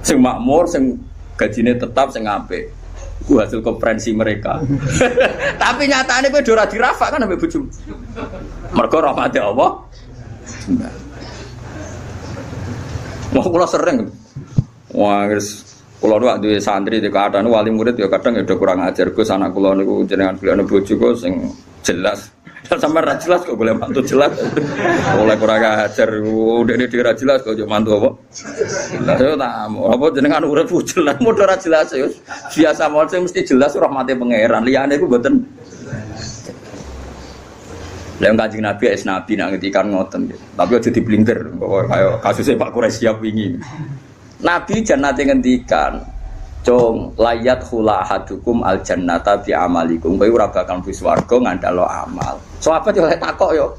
sing makmur, sing gajine tetap, sing apik. Ku hasil konferensi mereka. Tapi nyatane kowe ora dirafa kan ambek bojomu. Mergo rahmate Allah. Mau kula sering. Wah, wis kula nuwak duwe santri di keadaan wali murid ya kadang ya udah kurang ajar. Gus anak kula niku jenengan golekane bojo sing jelas. Sampai ra jelas kok boleh mantu jelas. Oleh kurang ajar. Udah ra jelas kok yo mantu apa? Lah yo tak apa jenengan urip jelas modho ra jelas yo. Biasa mawon sing mesti jelas rahmate pangeran. Liyane iku mboten. Lah Kanjeng Nabi es nabi nak ngendikan ngoten nggih. Tapi aja diblinter kaya kasusnya Pak Quraisy wingi. Nabi jannate ngendikan, "Cung layat khula ahadukum al jannata bi amalikum." Kowe ora bakal mlebu swarga ngandalo amal. Sahabat yo lek takok yo.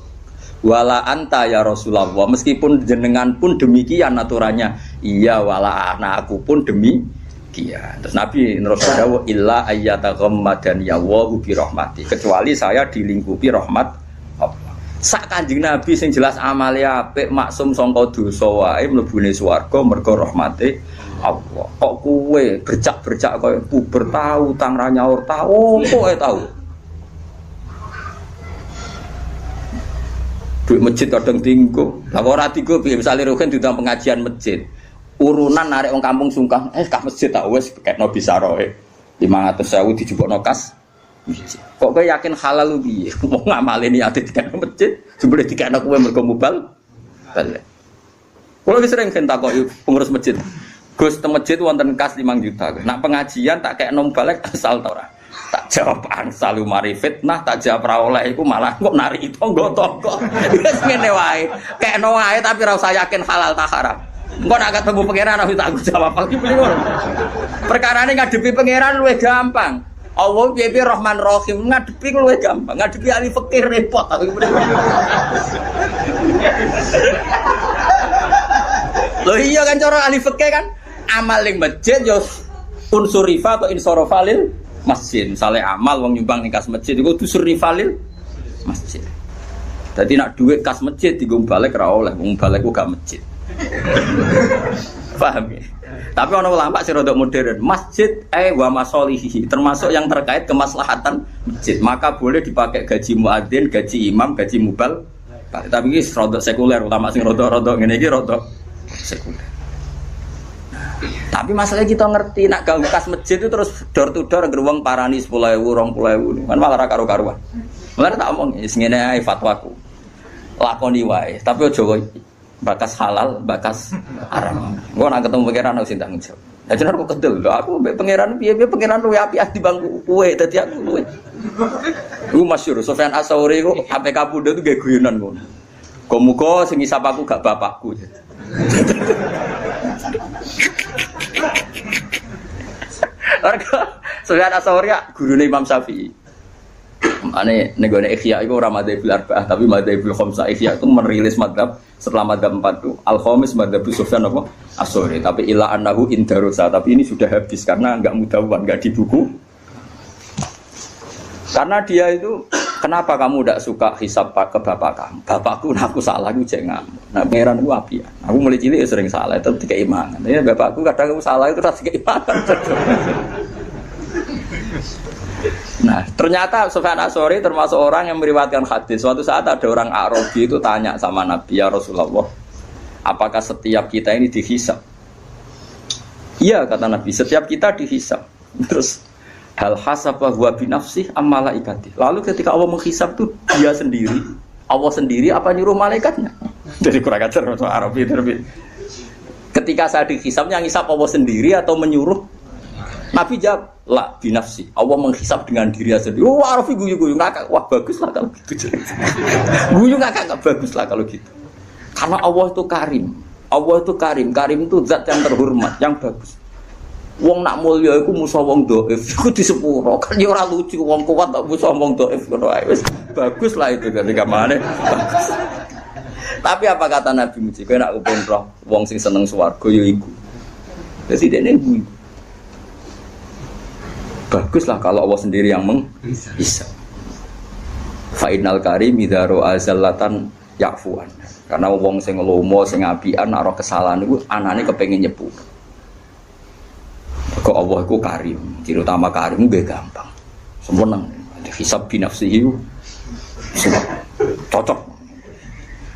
Wala anta ya Rasulullah, meskipun jenengan pun demikian aturannya. Iya wala anakku pun demikian. Terus Nabi terus dawuh illa ayyataghammadan ya wa bi rahmati. Kecuali saya dilingkupi rahmat sak Kanjeng Nabi sing jelas amale apik maksum sangka dosa wae mlebune swarga mergo rahmate Allah. Kok kowe bercak-bercak koyo puber tau utang ra nyaur tau kok tau. Duit masjid kadang tinggo. Lah ora tinggo piye misale rugen diundang pengajian masjid. Urunan narik wong kampung sungkah ka masjid tak wis kekno bisaroe 500.000 dijupukno kas. Kok kowe yakin halal piye? Wong ngamale niate dikene masjid, jebule dikene kowe mergo mubal. Balik. Kulo wis sering takoki pengurus masjid. Gus teng masjid wonten kas 5 juta. Nak pengajian tak kekno balik asal ta ora? Tak jawab ansal mari fitnah, tak jawab ra oleh iku malah kok nari tangga-tangga. Wis ngene wae. Kekno wae tapi ora usah yakin halal ta haram. Engko nek ketemu pangeran aku tak jawab iki piye ngono. Perkarane ngadepi pangeran luwih gampang. Allah piye-piye Rahman Rahim ngadepi luwih gampang. Ngadepi ahli fikih repot aku. Lho iya kan cara ahli fikih kan amal ning masjid yo unsur rifa atau insorofalil masjid. Misalnya amal wong nyumbang ning kas masjid iku unsur rifalil masjid. Dadi nak dhuwit kas masjid digo balik ra oleh, wong balik ku gak masjid. Paham ya? Tapi ana ulama sing rada modern, masjid wa masolihi, termasuk yang terkait kemaslahatan masjid. Maka boleh dipakai gaji muadzin, gaji imam, gaji mubal. Tapi iki rada sekuler, ulama sing rada ngene iki rada sekunder. Tapi masalahnya kita ngerti nak ganggu kas masjid itu terus door to door geruang parani 10.000 20.000 kan malah ra karo-karuan. Malah tak omong wis ngene ae fatwaku. Lakoni wae, tapi aja bakas halal, bakas haram. Gua nak ketemu pangeran harus tanggung jawab. Ya jenenge kok kedel. Aku mbek pangeran piye-piye pangeran luwe apik di bangku kowe dadi aku luwe. Iku masyhur Sufyan Ats-Tsauri ku sampe kapundhut nggih guyonan ngono. Muga sing ngisap aku gak bapakku. Harga Sufyan Ats-Tsauri gurune Imam Syafi'i. Ane negone Ihya itu ora madzhabul arba'ah tapi madzhabul khamsah. Ihya itu merilis madzhab setelah madzhab 4 itu al-khamis madzhab Sufyan apa? Ats-Tsauri. Tapi ila annahu indarusa, tapi ini sudah habis karena enggak mudawwan, enggak di buku. Karena dia itu kenapa kamu tidak suka hisab ke bapak kamu? Bapakku aku salah aku jangan. Nah, pangeran aku api. Aku mulai cilik sering salah itu tiga imangan. Ya bapakku kadang aku salah itu tiga imangan. Nah, ternyata Sufyan Ats-Tsauri termasuk orang yang meriwayatkan hadis. Suatu saat ada orang Arabi itu tanya sama Nabi, ya Rasulullah, apakah setiap kita ini dihisab? Iya kata Nabi, setiap kita dihisab. Terus hal hasabah huwa binafsih am malaikati. Lalu ketika Allah menghisab itu dia sendiri, Allah sendiri apa nyuruh malaikatnya? Jadi kurang ajar orang Arabi terbi. Ketika saya dihisab, yang hisab Allah sendiri atau menyuruh? Nabi jawab, la binafsi. Allah menghisab dengan diri sendiri. Oh, Arabi guyu-guyu ngakak. Wah, baguslah kalau gitu. Guyu ngakak enggak baguslah kalau gitu. Karena Allah itu karim. Allah itu karim. Karim itu zat yang terhormat, yang bagus. Wong nak mulya iku musuh wong dhaif. Iku disepuro. Kan ya ora lucu wong kuat tak musuh wong dhaif ngono ae. Wis baguslah itu ketika mane. Bagus. Tapi apa kata Nabi Muji? Kowe nak kepen roh wong sing seneng swarga ya iku. Dadi dene guyu. Baguslah kalau Allah sendiri yang menghisab. Fa'inal karim idza ra'a zallatan ya'fuan. Karena wong sing lomo sing apian nek kesalahan iku anane kepengin nyepur. Kok Allah iku karim, ciri utama karim nggih gampang. Sempurna. Hisab binafsihi cocok.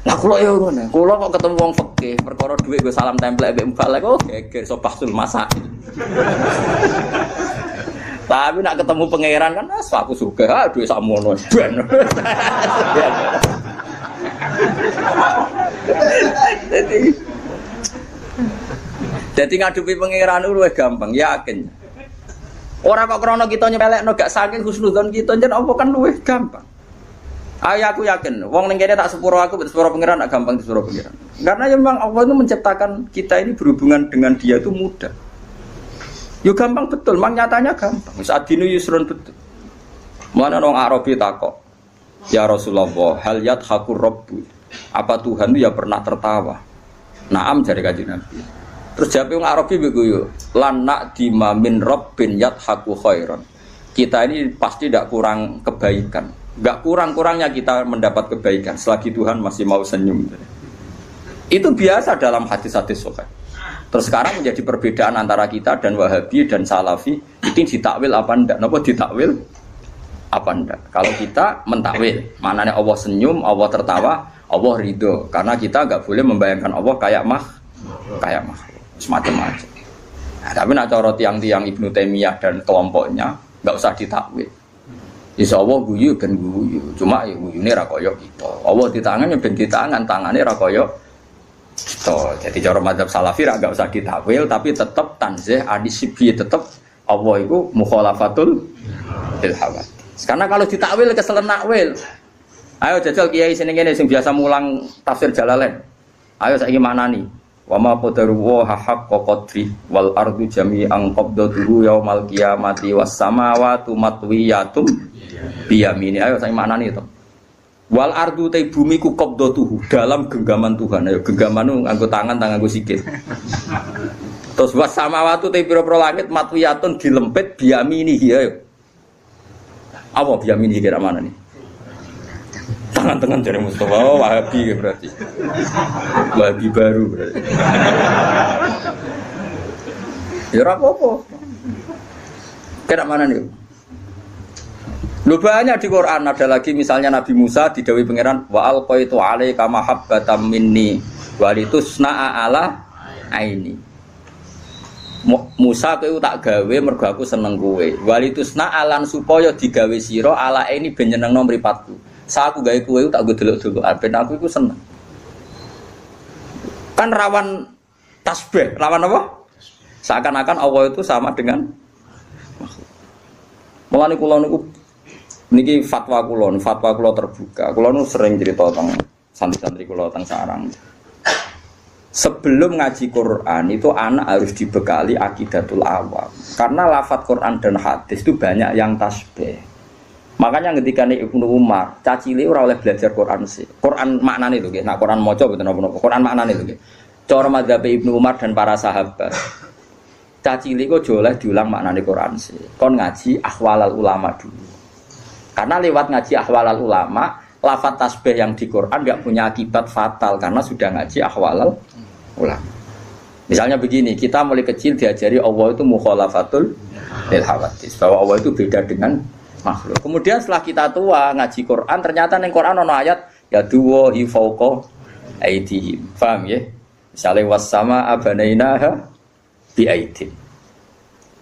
Lah kula yo ngene, kula kok ketemu wong fikih perkara dhuwit nggo salam templek mbek mbalek kok geger sobasul masak. Tapi nak ketemu pangeran kan aku suka duit samono ben. Jadi ngadepi pangeran luwih gampang, yakin. Ora kok krana kita nyepelekno gak saking husnudzon kita jen apa kan luwih gampang. Ayo aku yakin, wong ning kene tak sepuro aku sepuro pangeran tak gampang disepuro pangeran. Karena memang Allah itu menciptakan kita ini berhubungan dengan dia itu mudah. Yo gampang betul, mang nyatanya gampang. Saat dinu yusrun betul. Mana orang Arabi takok, ya Rasulullah, hal yadhakur rabbu. Apa Tuhan itu ya pernah tertawa? Naam dari kanjeng Nabi. Terus jawab orang Arabi begitu, lan na'dima min rabbin yadhaku khairan. Kita ini pasti tidak kurang kebaikan. Enggak kurang-kurangnya kita mendapat kebaikan selagi Tuhan masih mau senyum. Itu biasa dalam hadis-hadis sahih. Terus sekarang menjadi perbedaan antara kita dan Wahabi dan Salafi itu ditakwil apa ndak? Napa ditakwil apa ndak? Kalau kita mentakwil, maknanya Allah senyum, Allah tertawa, Allah ridho. Karena kita enggak boleh membayangkan Allah kayak semacam-macam. Nah, tapi nak cara tiang-tiang Ibnu Taimiyah dan kelompoknya enggak usah ditakwil. Insya Allah guyu ben guyu, cuma ya guyune ra kaya kita. Allah di tangan ya ben di tangan, tangane ra kaya gitu. Jadi cara mazhab Salafi enggak usah ditakwil tapi tetap tanzih adisibi tetap Allah itu mukhalafatul bil hawadits. Karena kalau ditakwil keselen nakwil. Ayo jajal kiai sini ngene sing biasa mulang tafsir Jalalain. Ayo saiki manani. Wa ma qadaru wa haqqa qadri wal ardu jami'an qabdatuhu yaumal qiyamati was samawati matwiyatum biyamini. Ayo saiki manani to. Wal ardu te bumi ku qabdatuhu dalam genggaman Tuhan. Ayo genggaman nu nganggo tangan nganggo sikil. Terus was samawati te pira-pira langit matwiyatun dilempit biyamini ayo. Apa biyamini kira mana nih? Tangan-tangan dari Mustafa, oh, Wahabi berarti. Wahabi baru berarti. Ya apa-apa. Kira mana nih? Lu banyak di Quran ada lagi misalnya Nabi Musa didhawuhi pangeran wa alqaitu 'alaika mahabbatan minni walitusna'a ala aini. Musa kowe tak gawe mergo aku seneng kowe. Walitusna alan supaya digawe sira ala ini ben nyenengno mripatku. Sa aku gawe kowe tak go delok-delok ben aku iku seneng. Kan rawan tasbih, rawan apa? Seakan-akan Allah itu sama dengan makhluk. Mulane kula niku niki fatwa kula terbuka. Kula nu sering cerita tentang santri-santri kula teng sarang. Sebelum ngaji Quran itu anak harus dibekali akidatul awam. Karena lafadz Quran dan hadis itu banyak yang tasbih. Makanya ketika Ibnu Umar, cacile ora oleh belajar Quran sih. Quran maknane lho nggih. Nah Quran maca mboten napa-napa. Quran maknane lho nggih. Cara mazhab Ibnu Umar dan para sahabat. Cacile kok oleh diulang maknane Quran sih. Kon ngaji ahwalal ulama dulu. Karena lewat ngaji ahwalal ulama, lafadz tasbih yang di Quran enggak punya akibat fatal karena sudah ngaji ahwalal ulama. Misalnya begini, kita mulai kecil diajari Allah itu mukhalafatul lil hawadits, bahwa Allah itu beda dengan makhluk. Kemudian setelah kita tua ngaji Quran, ternyata ning Quran ono ayat ya duwa fauqa aidihim. Paham ya? Misalnya was-sama abanainaha bi aidin.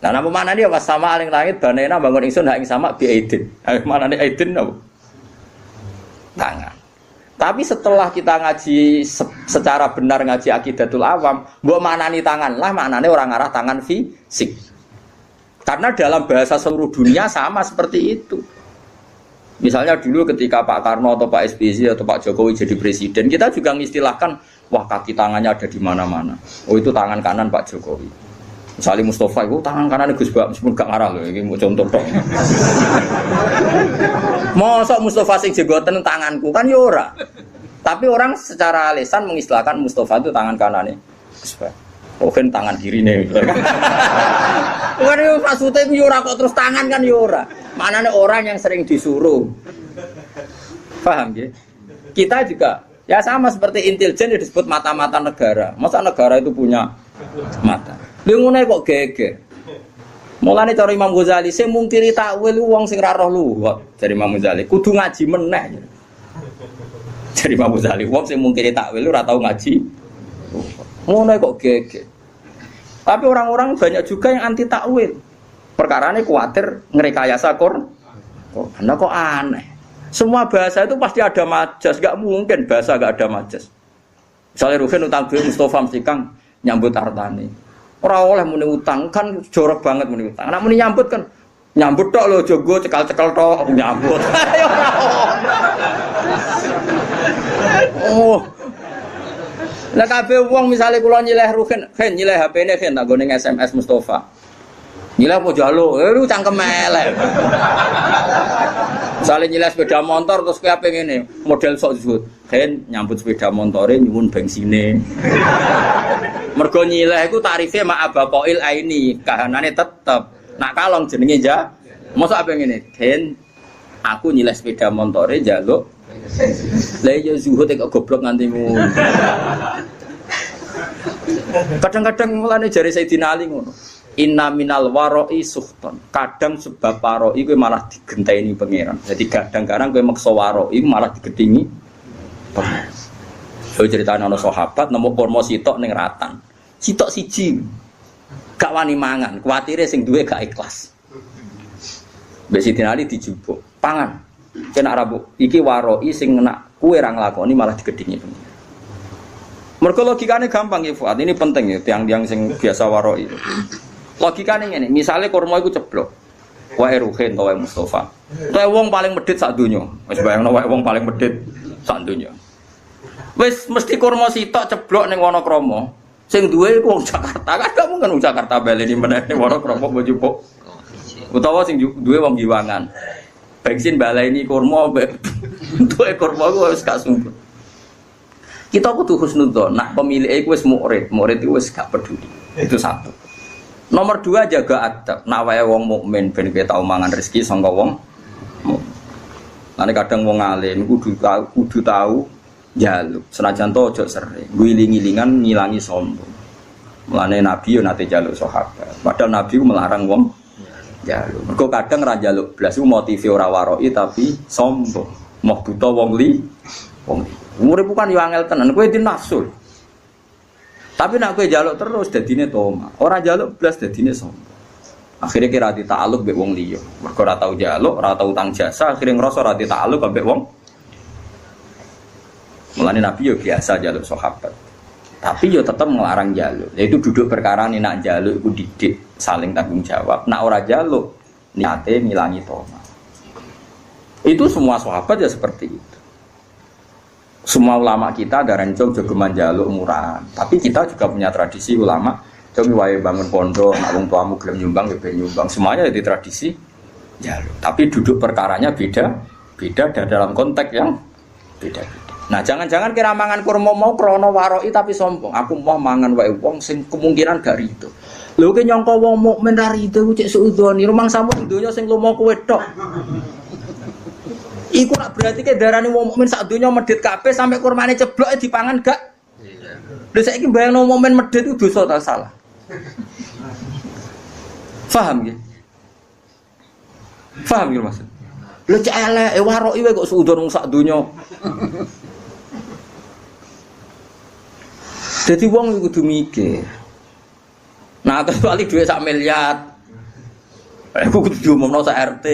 Nah, napa maknane was-sama aling langit banaina bangun ingsun hak ing sama bi aidin. Maknane aidin napa? Tangan. Tapi setelah kita ngaji secara benar ngaji akidatul awam, mbok maknani tangan lah, maknane orang arah tangan fisik. Karena dalam bahasa seluruh dunia sama seperti itu. Misalnya dulu ketika Pak Karno atau Pak SBY atau Pak Jokowi jadi presiden, kita juga mengistilahkan, wah kaki tangannya ada di mana-mana. Oh itu tangan kanan Pak Jokowi. Misalnya Mustafa itu tangan kanan Gus Bak, meskipun gak ngarah loh, ini mau contoh dong. Mosok Mustafa sing jenggoten tanganku kan ya ora. Tapi orang secara lisan mengistilahkan Mustafa itu tangan kanannya Gus Bak. Oh kan tangan kirine. Kan yo maksudnya yo ora kok terus tangan kan yo ora. Manane orang yang sering disuruh. Paham ya? Kita juga ya sama seperti intelijen yang disebut mata-mata negara. Masa negara itu punya mata? Lha ngene kok geger. Mulane cara Imam Ghazali sing mungkiri takwil wong sing ra roh luwat dari Imam Ghazali kudu ngaji meneh. Dari Imam Ghazali wong sing mungkiri takwil ora tau ngaji. Ngono kok geger. Tapi orang-orang banyak juga yang anti takwil. Perkarane kuwatir ngrekayasa Quran. Karena kok aneh. Semua bahasa itu pasti ada majas, enggak mungkin bahasa enggak ada majas. Misalnya Ruhin utang duit Mustafa mesti Kang nyambut artane. Ora oleh muni utang kan jorok banget muni utang. Nek muni nyambut kan nyambut tok lho jogo cekal-cekal tok nyambut. Ya ora. Oh. Lah kabeh wong misale kula nyileh Ruhin, nyileh HP-ne tak gone SMS Mustafa. Nyileh apa jalo? Lu cangkem elek. Misale nyileh sepeda motor terus kowe ape ngene, model sok disebut. Nyambut sepeda motore nyuwun bensine. Mergo nyileh iku tarife ma'abaqail aini, kahanane tetep. Nak kalong jenenge ja. Mosok apa ngene? Aku nyileh sepeda motore njaluk. Lah ya zuhud kok goblok nganti ngono. Kadang-kadang mulane jare Sayyidina Ali ngono. Inna minal waroi suhton. Kadang sebab waroi kowe malah digenteni pangeran. Jadi kadang-kadang kowe maksa waroi malah digedingi pangeran. Yo critane ana sahabat nemu kurma sitok ning ratan. Sitok siji. Gak wani mangan, kuwatire sing duwe gak ikhlas. Mbek Sayyidina Ali dijupuk. Pangan. Kena rabu iki waroi sing nak kowe ra nglakoni malah digedingi pangeran. Mergo logikane gampang ya Fuad. Ini penting ya tiang-tiang sing biasa waroi. Logikane ngene, misale kurma iku ceblok. Wae Ruhin wae Mustafa. Wae wong paling medhit sak donya. Wis bayangno wae wong paling medhit sak donya. Wis mesti kurma sitok ceblok ning Wonokrama. Sing duwe iku wong Jakarta. Kadang mungkin wong Jakarta baleni meneh ning Wonokrama mbojupuk. Utawa sing duwe wong Giwangan. Bensin baleni kurma entuke kurma iku wis gak sumpah. Kita kudu husnudzon. Nah, pemilih iku wis murid iku wis gak peduli. Itu satu. Nomor 2 jaga adab. Nak wae wong mukmin ben kowe tau mangan rezeki saka wong mukmin. Lan kadang wong alim kudu tahu njaluk. Senajan to aja sering. Guling-gilingan ngilangi sombong. Mulane Nabi yo nate njaluk sahabat. Padahal Nabi ku melarang wong njaluk. Mergo kadang ra njaluk blas iku motive ora waroi tapi sombong. Moh buta wong li. Urip bukan yo angel tenan, kowe di nafsu. Tapi nak kowe njaluk terus dadine toma. Ora njaluk blas dadine sombong. Akhirnya kira di ta'aluk mbek wong liya. Mergo ora tau njaluk, ora tau utang jasa, akhirnya ngrasa ora di ta'aluk mbek wong. Mulane Nabi yo biasa njaluk sahabat. Tapi yo tetep ngelarang njaluk. Yaitu duduk perkara nih nak njaluk iku didik saling tanggung jawab. Nak ora njaluk niate ngilangi toma. Itu semua sahabat ya seperti itu. Semua ulama kita ada rencong jogeman jaluk murahan. Tapi kita juga punya tradisi ulama. Coba wae bangun pondok, nak wong tuamu gelem nyumbang ya ben nyumbang. Semuanya jadi tradisi jaluk. Tapi duduk perkaranya beda dan dalam konteks yang beda. Nah, jangan-jangan kira mangan kurma mau krono waroi tapi sombong. Aku mau mangan wae wong sing kemungkinan gak rido. Lho ki nyangka wong mukmin ra rido ku cek suudoni. Rumang sampun donya sing lumo kowe tok. Iku nak berarti ke darani wong mukmin sak donya medhit kabeh sampai kurmane ceblok dipangan gak? Lha saiki bayangno mukmin medhit itu dosa ta salah? Paham nggih? Paham nggih maksud? Lha cek elek waroki wae kok suudon wong sak donya. Jadi wong kudu mikir. Nah, kecuali duit sak miliar. Aku kudu diumumno sak RT.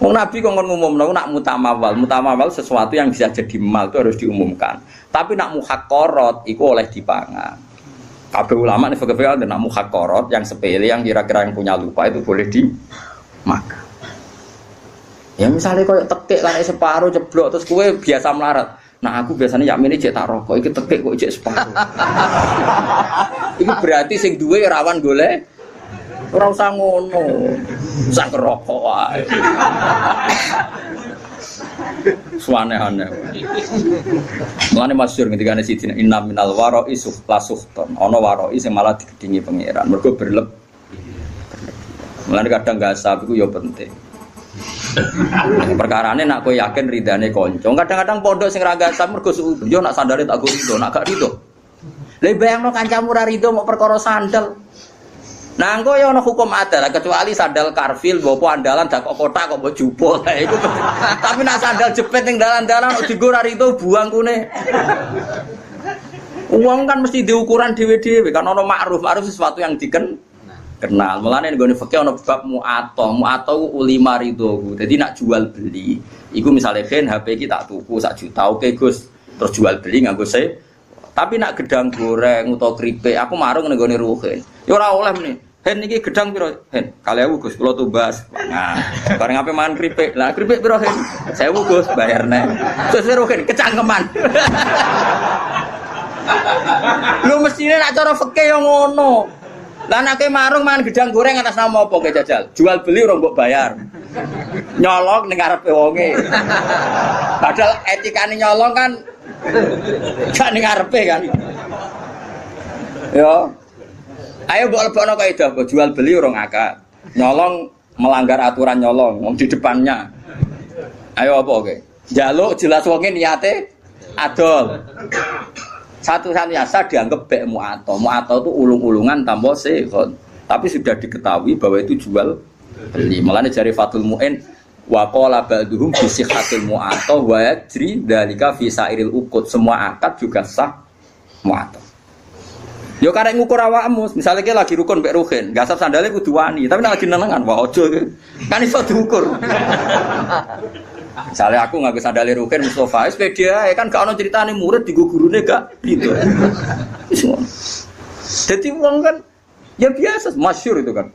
Wong Nabi kok ngumumno nak mutamawal. Mutamawal sesuatu yang bisa jadi mal itu harus diumumkan. Tapi nak muhaqqarat iku oleh dipangan. Kabeh ulama nek fikih nak muhaqqarat yang sepele yang kira-kira yang punya lupa itu boleh dimakan. Ya misalnya koyo tekek lare separo jeblok terus kowe biasa melarat. Nah aku biasanya yakmine cek tak rokok, iki tekek kok cek separo. Iku berarti sing duwe rawan golek ora usah ngono. Sak rokok wae. Suane-ane. Mulane masyhur ketika ana sidina inna minal wara'i suhton. Ana wara'i sing malah digedingi pangeran. Mergo berlebih. Mulane kadang gasab iku ya penting. Perkarane nak kowe yakin ridane kanca. Kadang-kadang pondok sing ra gasab mergo suudon yo nak sandale tak go rido, nak gak rido. Lah bayangno kancamu ra rido mau perkara sandal. Nah engko ya ana hukum adat kecuali sandal karfil mbok andalan dak kok kotak kok mbok jupuk. Lah iku. Tapi nak sandal jepit ning dalan-dalan kok digo ra rido buang kune. Uang kan mesti diukuran dhewe-dhewe kan ana ma'ruf sesuatu yang kenal. Mulane nggone fikih ana bab mu'atoh ulima ridho. Dadi nak jual beli, iku misale gen HP iki tak tuku sak juta, oke Gus. Terus jual beli nganggo se. Tapi nak gedang goreng utawa kripik, aku marung nggone ruhen. Ya ora oleh meneh. Hen iki gedang piro? Hen 2000 Gus, kula tumbas. Nah, bareng ape mangan kripik. Lah kripik piro hen? 1000 Gus, bayarne. Terus ruhen kecangkeman. Lu mestine nak cara fikih yo ngono. Lah nek marung mangan gedang goreng atas nama apa ke jajal? Jual beli ora mbok bayar. Nyolong ning ngarepe wonge. Padahal etikane nyolong kan gak ning ngarepe kan. Yo. Ayo mbok lebokno kaidah mbok jual beli ora ngakak. Nyolong melanggar aturan nyolong wong di depannya. Ayo apa oke? Njaluk jelas wonge niate adol. Satu-satunya asa dianggap bek mu'atoh. Mu'atoh itu ulung-ulungan tanpa sehon. Tapi sudah diketahui bahwa itu jual beli. Mulane jari Fathul Mu'in wa qala ba'duhum bi sihhatil mu'atoh wa yajri dzalika fi sairil uqud. Semua akad juga sah mu'atoh. Yo karek ngukur awakmu, misalnya kita lagi rukun mbek ruhin, gasap sandale kudu wani, tapi nek lagi nenengan wah aja kan iso diukur. Misalnya aku nganggo sandale ruhin Mustofa, wis pede ae kan gak ono critane murid digo gurune gak gitu. Wis ngono. Dadi wong kan ya biasa, masyhur itu kan.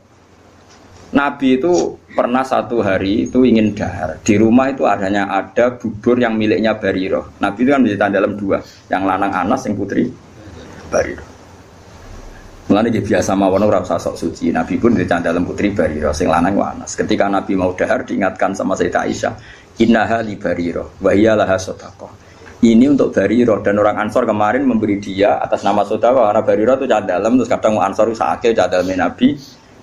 Nabi itu pernah satu hari itu ingin dahar. Di rumah itu ada bubur yang miliknya Bariroh. Nabi itu kan menjadi dalam dua, yang lanang Anas, yang putri Bariroh. Mulane dia biasa mawon ora usah sok suci. Nabi pun dicatat dalam putri Bariroh sing lanang Anas. Ketika Nabi mau dahar diingatkan sama Sayyidah Aisyah, "Innaha li Bariroh wa hiya laha shadaqah." Ini untuk Bariroh dan orang Ansor kemarin memberi dia atas nama sedekah karena Bariroh itu catat dalam terus kadang Ansor sakit catat dalam Nabi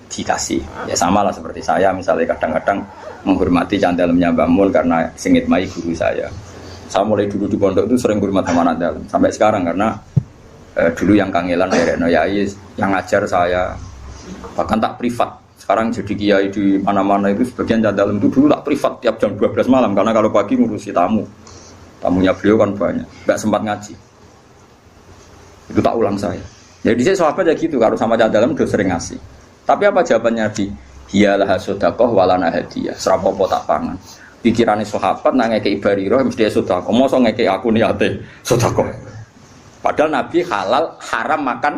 dikasih. Ya samalah seperti saya misalnya kadang-kadang menghormati catat dalamnya Mbah Mun karena singit mai guru saya. Saya mulai dulu di pondok itu sering hormat sama anak dalam sampai sekarang karena dulu yang kangelan Reno Yai yang ngajar saya bahkan tak privat sekarang jadi kiai di mana-mana itu sebagian dalam itu dulu tak privat tiap jam 12 malam karena kalau pagi ngurusi tamunya beliau kan banyak nggak sempat ngaji Itu tak ulang saya. Jadi saya sahabat ya gitu, kalau sama dalam udah sering ngasih. Tapi apa jawabannya Nabi? Hiyalah sedekah walana hadiah. Serapopo tak pangan. Pikirannya sahabat nang ngekei Barirah mesti sedekah. Mosok ngekei aku niate sedekah. Padahal Nabi halal haram makan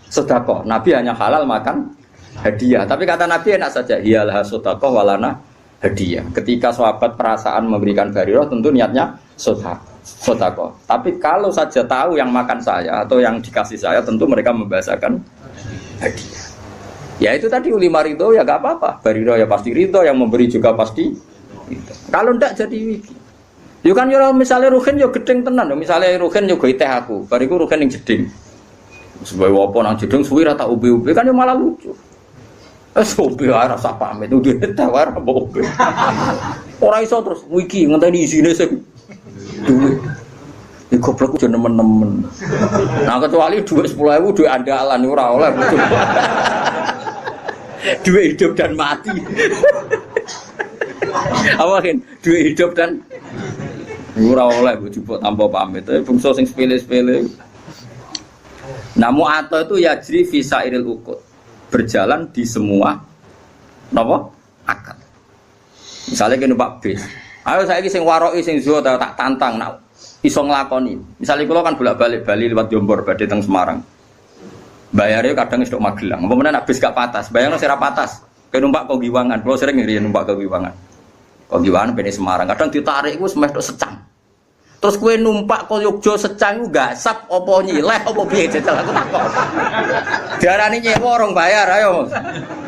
sedekah. Nabi hanya halal makan hadiah. Tapi kata Nabi enak saja. Hiyalah sedekah walana hadiah. Ketika sahabat perasaan memberikan Barirah tentu niatnya sedekah. Tapi kalau saja tahu yang makan saya atau yang dikasih saya tentu mereka membahasakan hadiah. Ya itu tadi ulama ridho ya gak apa-apa. Barirah ya pasti ridho, yang memberi juga pasti ridho. Kalau ndak jadi wiki. Yo kan yo misalnya Ruhin yo gedeng tenan, misalnya Ruhin yo gawe teh aku, bariku Ruhin ning jeding. Sebab apa nang jeding suwi ra tak ubi-ubi kan yo malah lucu. Wes ubi ora rasa pamit udah teh ora ubi. Ora iso terus wiki ngenteni isine sing duwe. Iki goblok yo nemen-nemen. Nah kecuali dhuwit 10.000 dhuwit andalan ora oleh. Dua hidup dan mati. Apa kan? Dua hidup dan ora oleh bojo tanpa pamit. Bungsu sing sepele-sepele. Nah mu'ato itu yajri fi sairil uqud. Berjalan di semua napa? Akad. Misalnya kene numpak bis. Ayo saiki sing waroki sing zuhud tak tantang nak iso nglakoni. Misalnya kula kan bolak-balik Bali lewat Jombor badhe teng Semarang. Bayarnya kadang istok Magelang. Umpamane nek bis gak patas, bayarnya sira patas. Kayak numpak kok Giwangan. Kalau sering ngirian numpak ke Giwangan. Kok Giwangan bene Semarang. Kadang ditarik iku semeh tok secang. Terus kowe numpak kok Yogya secang iku gak sap apa nyileh apa piye jajal aku takon. Diarani nyewa orang bayar ayo.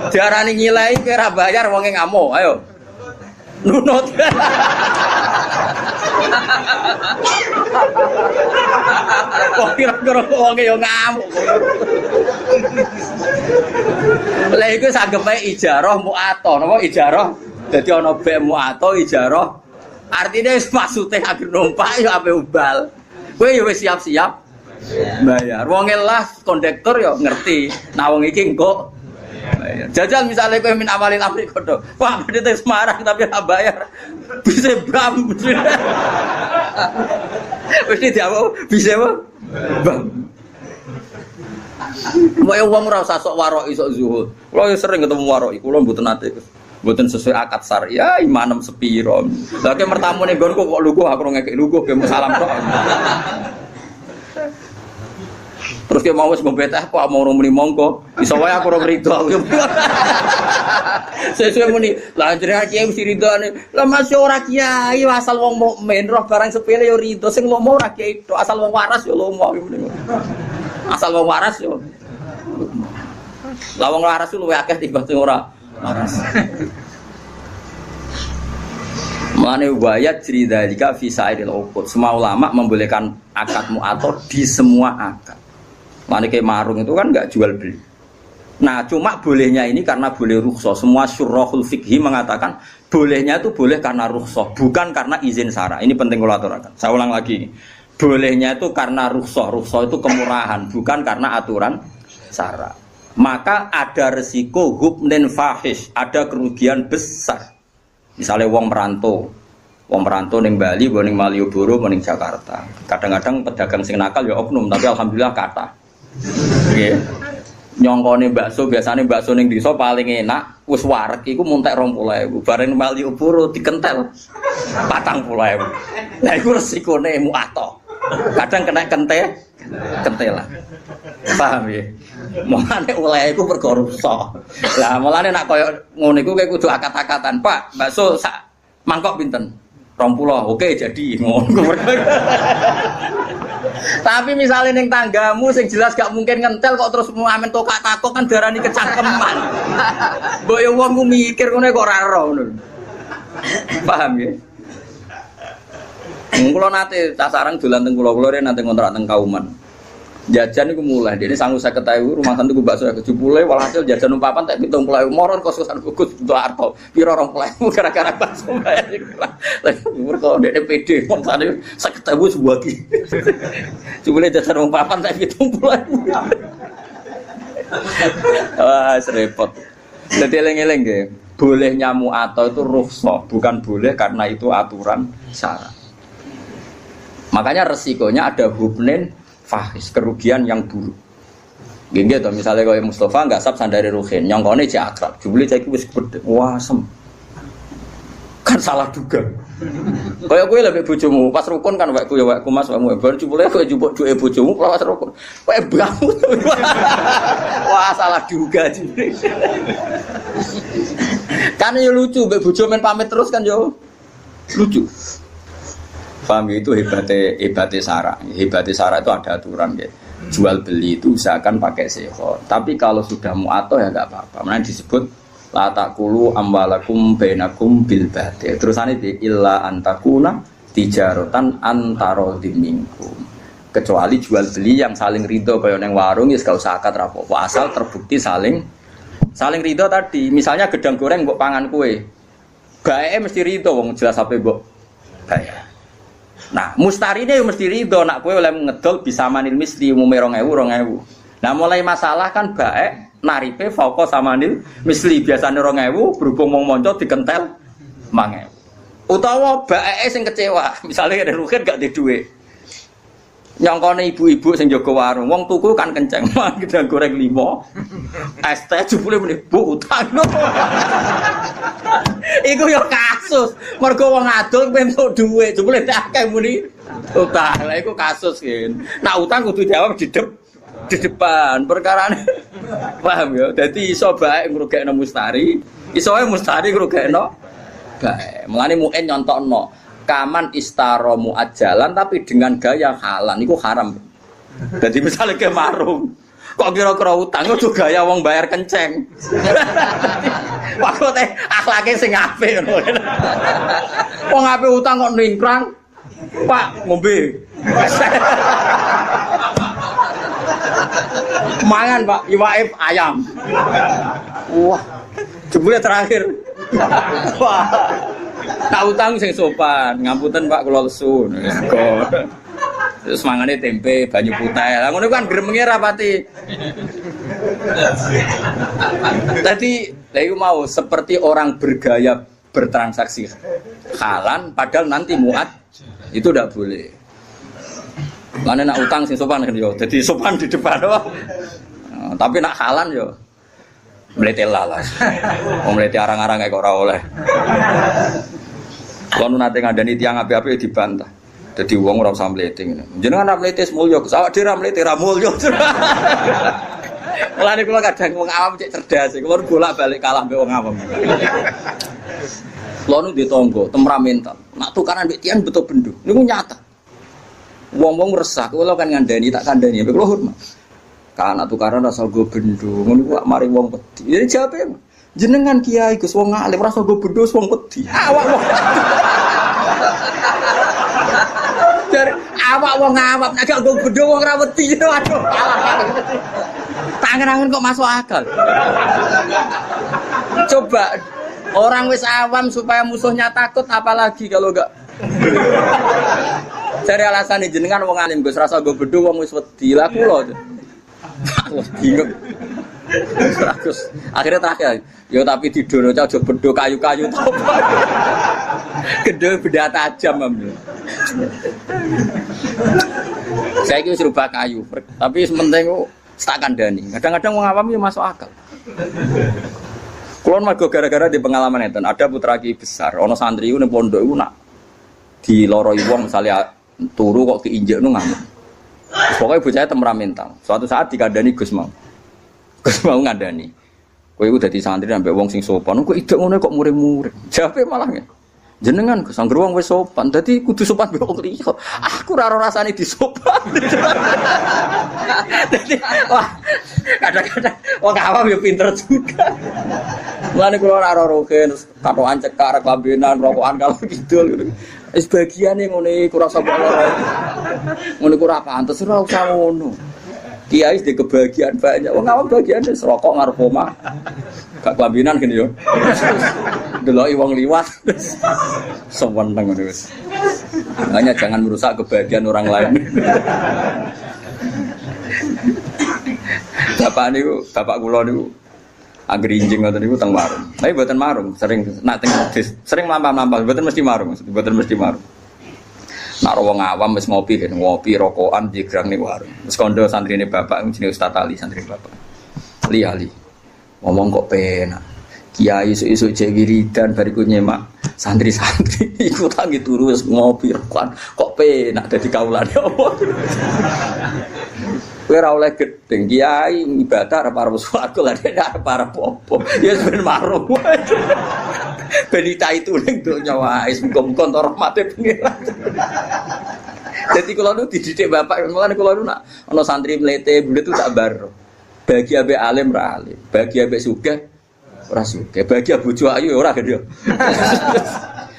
Diarani nyileh kowe ora bayar wonge ngamuk ayo. Nunut. Kok kira-kira wong yo ngamuk. Lah iku sagep ae ijarah mu'ato, napa ijarah? Dadi ana bek mu'ato ijarah. Artine wis maksude akhir numpak yo ape ubal. Kowe yo wis siap-siap bayar. Wong lah kondektur yo ngerti. Nah wong iki engko bayar. Jajal misalnya kowe min amalin amri kodo. Wah, bedhe Semarang tapi ora bayar. Bisa bam. Wis diawo bisa apa? Bam. Mbok wong ora usah sok waroki sok zuhud. Kulo sering ketemu waroki, kulo mboten nate. Mboten sesuai akad syariah, imanem sepiro. Lah ke mertamune nggonku kok lugu aku ngekek lugu ke salam tok. Terus ke mau wis ngombe teh kok mau muni monggo. Iso wae aku ora rido. Sesuai muni, lah jenenge kiai mesti ridone. Lah masih ora kiai asal wong mukmin roh barang sepele yo rido, sing lomo ora kiai tok, asal wong waras yo lomo. Asal wong waras yo. Lah wong waras luwih akeh timbang sing ora waras. Mane wayat cerita jika fisaidil uqud. Semua ulama membolehkan akad mu'athar di semua akad. Mane kayak marung itu kan enggak jual beli. Nah, cuma bolehnya ini karena boleh rukhsah. Semua syurahul fikhi mengatakan bolehnya itu boleh karena rukhsah, bukan karena izin syara. Ini penting kula aturaken. Saya ulang lagi. Bolehnya itu karena rukhsah. Rukhsah itu kemurahan, bukan karena aturan syara. Maka ada resiko hubnin fahish, ada kerugian besar. Misalnya wong merantau ning Bali, ning Malioboro, ning Jakarta. Kadang-kadang pedagang sing nakal ya oknum, tapi alhamdulillah kata. Nggih. Nyongkone bakso, biasane bakso ning desa paling enak, wis wareg iku muntek 20.000. Bareng Malioboro dikentel 40.000. Lah iku resikone mu'ato. Kadang kena kentelan. Paham ya? Mulane oleh iku perkara rusak. Lah mulane nek koyo ngono iku kowe kudu akat-akatan, Pak. Bakso sak mangkok pinten? 20. Oke, jadi ngono. Tapi misalnya ning tanggamu sing jelas gak mungkin ngentel kok terus amen tokak takok kan darani kecangkeman. Mbok yo wong ku mikir ngene kok ora ero ngono. Paham ya? Kula nate tasarang dolan teng kula nate ngontrak teng Kauman. Jajan iku mulai dene 50.000 rumah santu bakso kejupule walhasil jajan numpapan tak 70.000 moron kosan kukus untuk arto piro 20.000 gara-gara bakso bayar iku. Lah mergo dene PD montane 50.000 sebuah ki. Jupule jajan numpapan tak 70.000. Wah, repot. Dadi eling-eling nggih. Boleh nyamu atau itu rukhsah, bukan boleh karena itu aturan syara. Makanya resikonya ada hubnin fahis, kerugian yang buruk. Gini tuh misalnya kalau Mustafa nggak sab sandari Ruhin, nyongkone cek akrab, jubli cek wis gede, wah sem, kan salah duga. Kayak gue lebih bojomu, pas rukun kan wakku ya wakku mas, kamu baru jubli kau jubuk jual bojomu, pas rukun, kayak bangun, wah salah duga jubli. Kan ya lucu, bojo main pamit terus kan yo lucu. Paham itu hebatnya Sarah. Hebatnya Sarah itu ada aturan ya. Jual beli itu usahakan pakai seho. Tapi kalau sudah mu'atoh ya enggak apa-apa. Mana disebut la taqulu amwalakum bainakum bil batil. Terusane di illa antakuna tijaratan antarodin minkum. Kecuali jual beli yang saling ridho kaya nang warung ya gak usah akad rapopo. Asal terbukti saling ridho tadi. Misalnya gedang goreng mbok pangan kue. Bae mesti ridho wong jelas ape mbok bayar. Nah, mustarine yo mesti ridho nak kowe oleh ngedol bisa manil misli umume 2000. Nah, mulai masalah kan baek naripe fauqa samanil misli biasane 2000 berhubung wong monco dikentel 5000. Utawa baeke sing kecewa, misalnya ada rugen gak di dhuwit. Nyongkone ibu-ibu sing jaga warung, wong tuku kan kenceng, gedang goreng 5. Es teh jebule muni Bu utang. Iku yo kasus. Mergo wong adol entuk dhuwit, jebule akeh muni utang. Lah iku kasus kan. Nah utang kudu jawab di depan perkarane. Paham ya? Dadi iso bae ngrugekno mustari, iso ae mustari ngrugekno bae. Mulane muen nyontokno kaman istaro muajalan tapi dengan gaya halan itu haram. Jadi misalnya ke marung, kok kira-kira utang itu gaya wong bayar kenceng. Waktu teh akhlaknya sing apik ngono. Wong apik utang kok ningkrang. Pak ngombe. Mangan Pak, iwaif ayam. Wah, jebule terakhir. Wah. Tak utang sing sopan, ngapunten Pak kula lesu. Terus mangane tempe, banyu putih. Lah ngono kan gremenge rapati. Tadi lha iku mau seperti orang bergaya bertransaksi halan padahal nanti muat itu tidak boleh. Lan nak utang sing sopan kan yo. Dadi sopan di depan doang. Tapi nak halan yo mlete lalas. Wong mlete arang-arang kok ora oleh. Kalau nate ngandani tiang api-api dibantah. Jadi wong ora usah mlete ngene. Jenengan ora mlete mulya, awak dhewe ora mlete ra mulya. Mulane kula kadang wong awam cek cerdas, kula bolak-balik kalah mbek wong awam. Kula nu di tangga temperamental. Nak tukaran mbek tiang betul bendo. Niku nyata. Wong-wong resah, kula kan ngandani tak kandhani mbek kula hormat. Kan tukaran rasa go bendo, ngono ku mari wong wedi. Jadi jawabe jenengan kiai Gus wong alim rasa go bendo wong wedi. Awak wong. Dari awak wong awam nek gak go bendo wong ra wedi. Aduh, tangan-tangan kok masuk akal. Coba orang wis awam supaya musuhnya takut apalagi kalau enggak. Cari alasan jenengan wong alim Gus rasa go bendo wong wis wedi. Lah kula aku bingung. Terus akhirnya terakhir, yo tapi tidur aja bedo kayu-kayu to. Gede benda tajam ambil. Saya iki wis rubah kayu, tapi penting ku tak kandhani. Kadang-kadang wong awam yo masuk akal. Kulon mergo gara-gara di pengalaman enten, ada putra ki besar, ana santri ku ning pondok iku nak diloroi wong misalnya turu kok keinjekno ngamuk. Pokoknya bocahnya temperamental. Suatu saat dikandani Gus mau ngandani. Kowe iku dadi santri ambek wong sing sopan. Kok idek ngono kok muring-muring. Jawabe malah ngene. Jenengan Gus anggere wong wis sopan, dadi kudu sopan mbek wong liya. Aku ora rasane disopan. Dadi wah, kadang-kadang wong awam yo pinter juga. Mulane kula ora roken terus katokan cekak klambenan rokokan kalau kidul. Wis bagiane ngene iku rasa ora. Ngono ku ora pantes ora usah ngono. Kiai di kebahagiaan banyak. Wong awam bagiane rokok ngarep omah. Gak klambinan gini yo. Deloki wong liwat. Seneng ngono wis. Hanya jangan merusak kebahagiaan orang lain. Bapak kula niku anggere injing ngoten niku teng warung. Tapi mboten marung, sering nak teng sering mlampah-mlampah, mboten mesti marung, mboten mesti marung. Nak wong awam wis ngopi kan, ngopi rokokan digrang ning warung. Wis kandha santrine bapak jenenge Ustaz Ali, santri bapak. Ali. Ngomong kok penak. Kiai isu-isu wiridan bariku nyemak santri-santri iku tangi turu wis ngopi rokokan. Kok penak dadi kaulane apa? Kowe ora oleh gedeng kiai ibadah arep arep swarga lha nek arep arep apa. Ya ben marung. Ben itu ning donya wae muga-muga entuk rahmate pengiran. Dadi kula nu dididik bapak mulane kula nu nak ana santri mlete bulet tu tak bar. Bagi ambek alim ra alim, bagi ambek sugih ora sugih, bagi bojo ayu ora gedhe.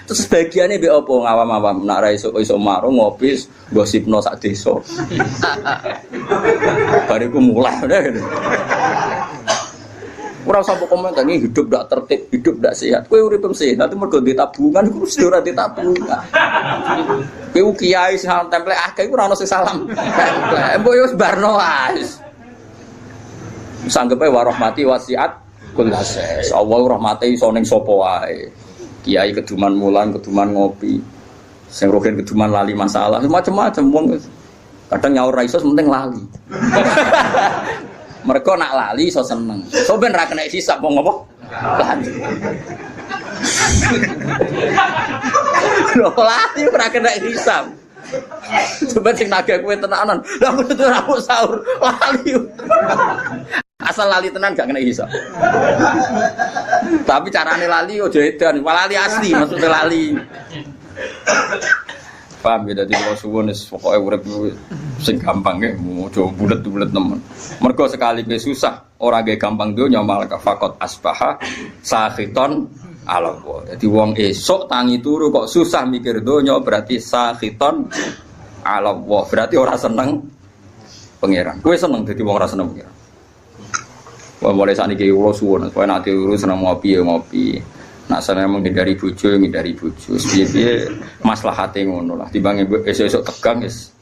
Terus bagiannya be opo ngawam-awam nak ra iso marung ngopi gosipno sak desa. Bariku mulai udah. Ora usah komentar ini hidup ndak tertib, hidup ndak sehat. Kowe urip sehat itu mergo ndek tabungan iku mesti ora ndek tabungan. Kowe kiai sing templek akeh iku ora ono sing salam. Mbok yo barno wae. Sanggepe wa rahmati wasiat kullases. Allah rahmate iso ning sapa wae. Kiai keduman mulan, keduman ngopi, sing rogen keduman lali masalah, macam-macam wong. Kadang nyaur ra iso penting lali. Mereka nak lali iso seneng. So ben ra kena hisab wong apa? Lali. Lho lali ora kena hisab. Coba sing nagih kowe tenanan. Lah aku tuh ora sahur lali. Asal lali tenan gak kena hisab. Tapi carane lali ojo edan, lali asli maksudnya lali. Paham ya dadi kula suwun wis pokoke urip sing gampang nggih, ojo bulet-bulet nemen. Mergo sekali pe susah, ora nggih gampang donya malah faqat asbaha sakhiton ala Allah. Dadi wong esuk tangi turu kok susah mikir donya berarti sakhiton ala Allah. Berarti ora seneng pangeran. Kowe seneng dadi wong ora seneng pangeran. Wah boleh saat ini kira suwon, supaya nanti urus senang ngopi ya ngopi. Nak senang menghindari bojo, menghindari bojo. Sebiar masalah hati ngono lah. Timbang esok tegang es,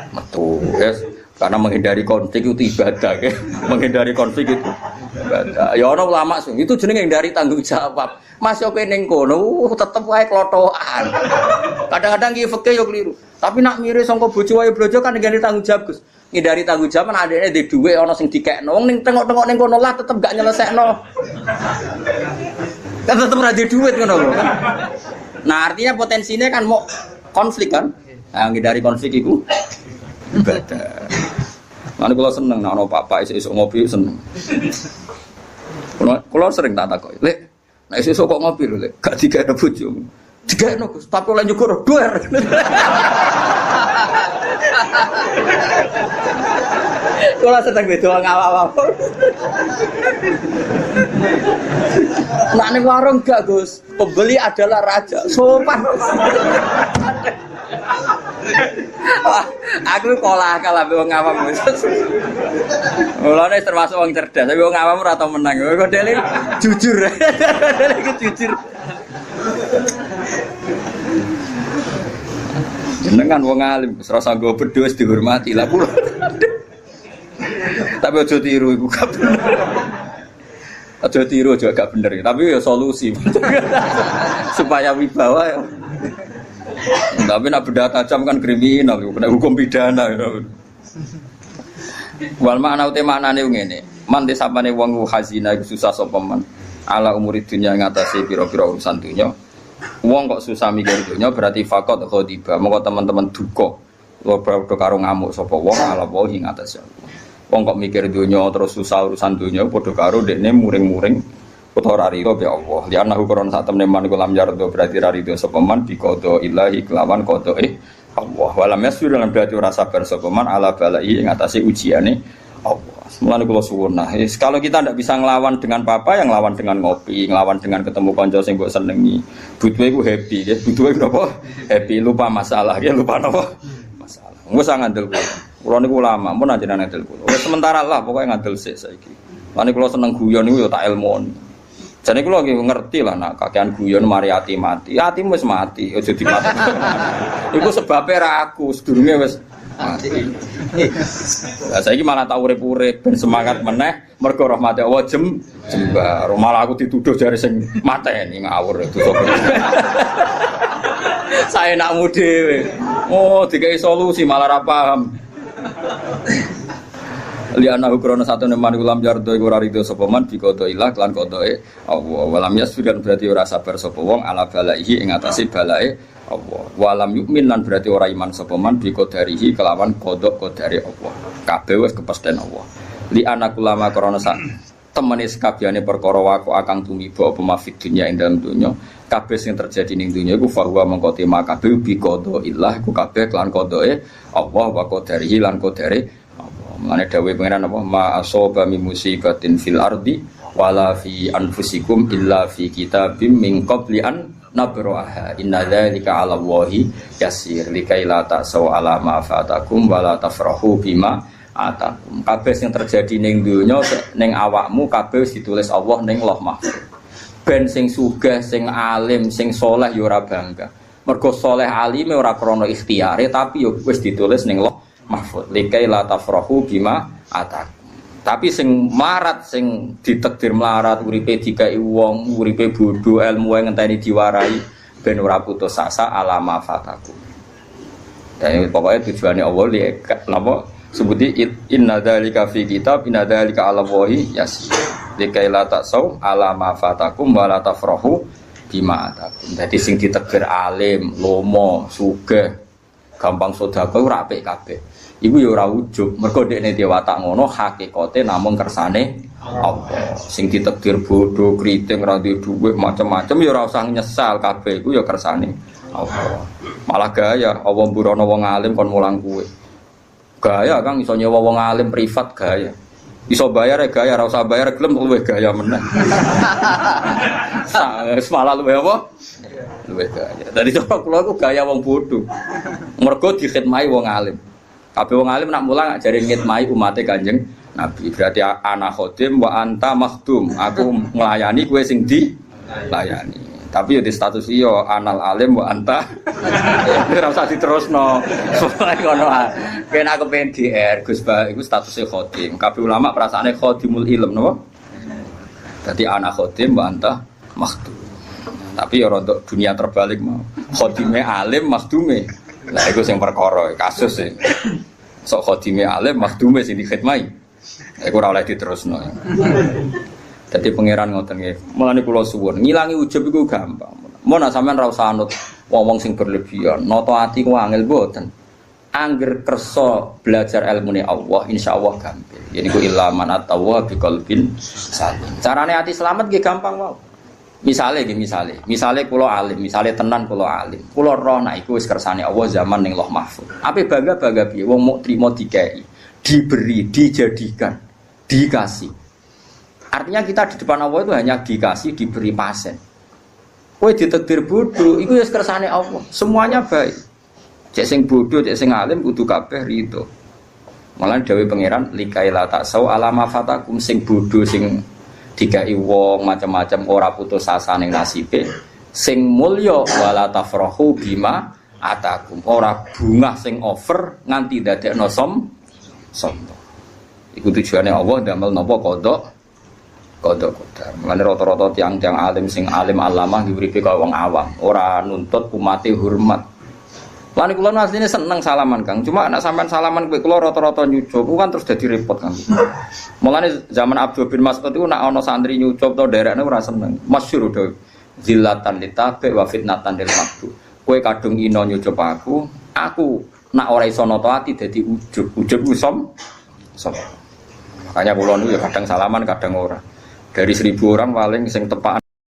metu es. Karena menghindari konflik itu ibadah, ke? Menghindari konflik itu ibadah. Ya orang ulama sung itu jenenge menghindari tanggung jawab. Mas yo kene kono, tetep wae klotokan. Kadang-kadang ki fikih yo keliru. Tapi nak mirip sangka bojo wae blojo kan ngene tanggung jawab, Gus. Ngindari tanggung jawab kan adekne ndek dhuwit ana sing dikekno. Wong ning tengok-tengok ning kono lah tetep gak nyelesekno. Kan tetep ora ndek dhuwit ngono lho kan. Nah, artinya potensinya kan mau konflik kan. Nah, ngindari konflik iku ibadah. Lan kula seneng nek ana bapak isuk ngopi seneng. Kula sering tak takoki, "Lek, nek isuk kok ngopi lho, Lek, gak dikene bojomu." Dikene Gus, tapi oleh nyukur doer. Kula sedang beda ngawak-awak. Nek ning warung gak, Gus. Pembeli adalah raja. Sopan. Wah, aku kalah wong awam. Mulane termasuk wong cerdas, tapi wong awam ora tau menang. Kok dene jujur. Dene jujur. Jenengan wong alim, serasa nggo bedho wis dihormati lah kula. Tapi aja tiru iku gak bener. Aja tiru aja gak bener, tapi ya solusi. Supaya wibawa ya. Tapi nak benda tajam kan kriminal, kena hukum pidana. Wal makna uti maknane ngene. Man desapane wong hazina iku susah sapa man. Ala umuri dunya ngatasi pira-pira urusan dunya. Wong kok susah mikir dunya berarti faqat ghadiba. Moko teman-teman duka. Lho padha karo ngamuk sapa wong ala wae ing atase Allah. Wong kok mikir dunya terus susah urusan dunya padha karo dekne muring-muring utawa rarido be Allah. Li ana hukuran sak temne man iku lam yardo berarti rarido sapa man bi qada ilahi kelawan qadae Allah. Walam yasir lan berarti ora sabar sapa man ala balai ing atase ujiane Allah. Mulane kula suwun nah, kalau kita ndak bisa nglawan dengan papa yang nglawan dengan ngopi, nglawan dengan ketemu kanca sing mbok senengi. Butuhe iku happy, ya. Butuhe napa? Happy, lupa masalah, ya lupa napa? Masalah. Wis ngandel kula. Kula niku ulama, mun anjenengan ngandel kula. Wis sementara lah pokoke ngandel sik saiki. Mulane kula seneng guyon niku ya tak ilmoni. Jane kula ngerti lah nak kakean guyon mari ati mati. Atimu wis mati, aja dimati. Iku sebabe ra aku, sedurunge wis mati. Lah saiki malah tak urip-urip ben semangat meneh mergo rahmate Allah jembar. Malah aku dituduh jare sing mateni ngawur dosa. Saya enakmu dhewe. Oh, dikai solusi malah ra paham. Liana ukrono satu neman ulam jardo iku ora rido sapa man bikodo ilah lan kodoe Allah. Walam yasfiran berarti ora sabar sapa wong ala balaihi ing atase balae Allah. Walam yukmin lan berarti ora iman sapa man bikodarihi kelawan kodok kodare Allah. Kabeh wis kepesten Allah. Liana ulama krana sak temene sakabehane perkara waku akang tumiba apa mafid dunya ing dalem dunya. Kabeh sing terjadi ning dunya iku fahuwa mengko tema kabeh bikodo ilah iku kabeh kelan kodoe Allah wa kodarihi lan kodare Mulane dawuh pengenan apa ma asaba min musibatin fil ardi wala fi anfusikum illa fi kitabim min qabli an nabraha inna dzalika 'ala Allahi yasir likai la ta'sau 'ala ma fatakum wala tafrahu bima atakum. Kabeh sing terjadi ning donya ning awakmu kabeh ditulis Allah ning Lauh Mahfuz. Ben sing sugih, sing alim, sing saleh ya ora bangga. Mergo saleh alime ora krana ikhtiyare tapi ya wis ditulis ning Lauh Mahfud likai la tafrahu bima atak. Tapi sing melarat sing ditakdir melarat uripe dikai wong uripe bodho ilmu ae ngenteni diwarai ben ora putus asa alama fataku. Dan pokoknya tujuane Allah napa sebuti inna dzalika fi kitab inna dzalika 'ala Allahi yasir likai la tasau alama fatakum wa la tafrahu bima atakum. Dadi sing ditakdir alim, lomo, sugih, gampang sedekah ora apik kabeh. Iku ya ora ujug, mergo dekne dhewe watak ngono hakikate namung kersane Allah. Sing ditakdir bodho, kriting, ra duwe dhuwit, macam-macam ya ora usah nyesal kabeh iku ya kersane Allah. Malah gaya Allah mburono wong alim kon mulang kuwe. Gaya Kang iso nyewa wong alim privat gaya. Iso bayar ya gaya, ora usah bayar gelem luwih gaya meneh. Malah luwih apa? Luwih gaya. Dari cara kula iku gaya wong bodho. Mergo dikhidmati wong alim. Kabeh wong alim nak mulang jare ngitmai umate Kanjeng Nabi. Berarti ana khodim wa anta makhdum. Aku nglayani kowe sing dilayani. Tapi ya di status iya anal alim wa anta. Ora usah diterusno. Soale ngono ae. Ben aku pengen DR Gus Ba iku statusé khodim. Kabeh ulama perasaane khodimul ilm napa? Dadi ana khodim wa anta makhdum. Tapi ya untuk dunia terbalik mau. Khodime alim makhdume. Lah iku sing perkara kasus e. Sok khodime alim makhdume sing dikhidmati. Iku ora oleh diterusno. Dadi pangeran ngoten nggih. Mulane kula suwun, ngilangi ujub iku gampang. Mun sampean ra usah anut wong sing berlebihan. Nata ati ku angel mboten. Angger kersa belajar ilmune Allah insyaallah gampang. Yen iku ilaman atawa biqalbin salim. Carane ati selamat nggih gampang wae. Misale kula alim, misale tenan kula alim. Kula roh nek iku wis kersane Allah zaman ning Lauh Mahfuz. Ape bangga-bangga piye wong muk trimo dikai, diberi, dijadikan, dikasih. Artinya kita di depan Allah itu hanya dikasih, diberi pasen. Kowe ditakdir bodoh, iku wis kersane Allah. Semuanya baik. Cek sing bodoh, cek sing alim kudu kabeh rido. Malah dawuh pangeran likaila taksau alama fatakum sing bodoh sing dikai wong macam-macam ora putus asa ning nasibe sing mulya wala tafrahu bima atakum ora bungah sing over nganti dadekno sombong. Iku tujuane Allah ndamel napa kodok. Mulane rata-rata tiang-tiang alim sing alim alamah diuripe kaya wong awam, ora nuntut umate hormat. Lan kula asline seneng salaman Kang, cuma nek sampean salaman kowe kula rata-rata nyucup kan terus dadi repot Kang. Mulane zaman Abdul bin Mas'ud iku nek ana santri nyucup to derekne ora seneng. Masyhur do zillatan litabe wa fitnatan lil maqdu. Kowe kadung ino nyucup aku nak ora iso nata ati dadi ujub ku som. Makanya kula niku ya kadang salaman kadang ora. Dari 1000 orang paling sing tepak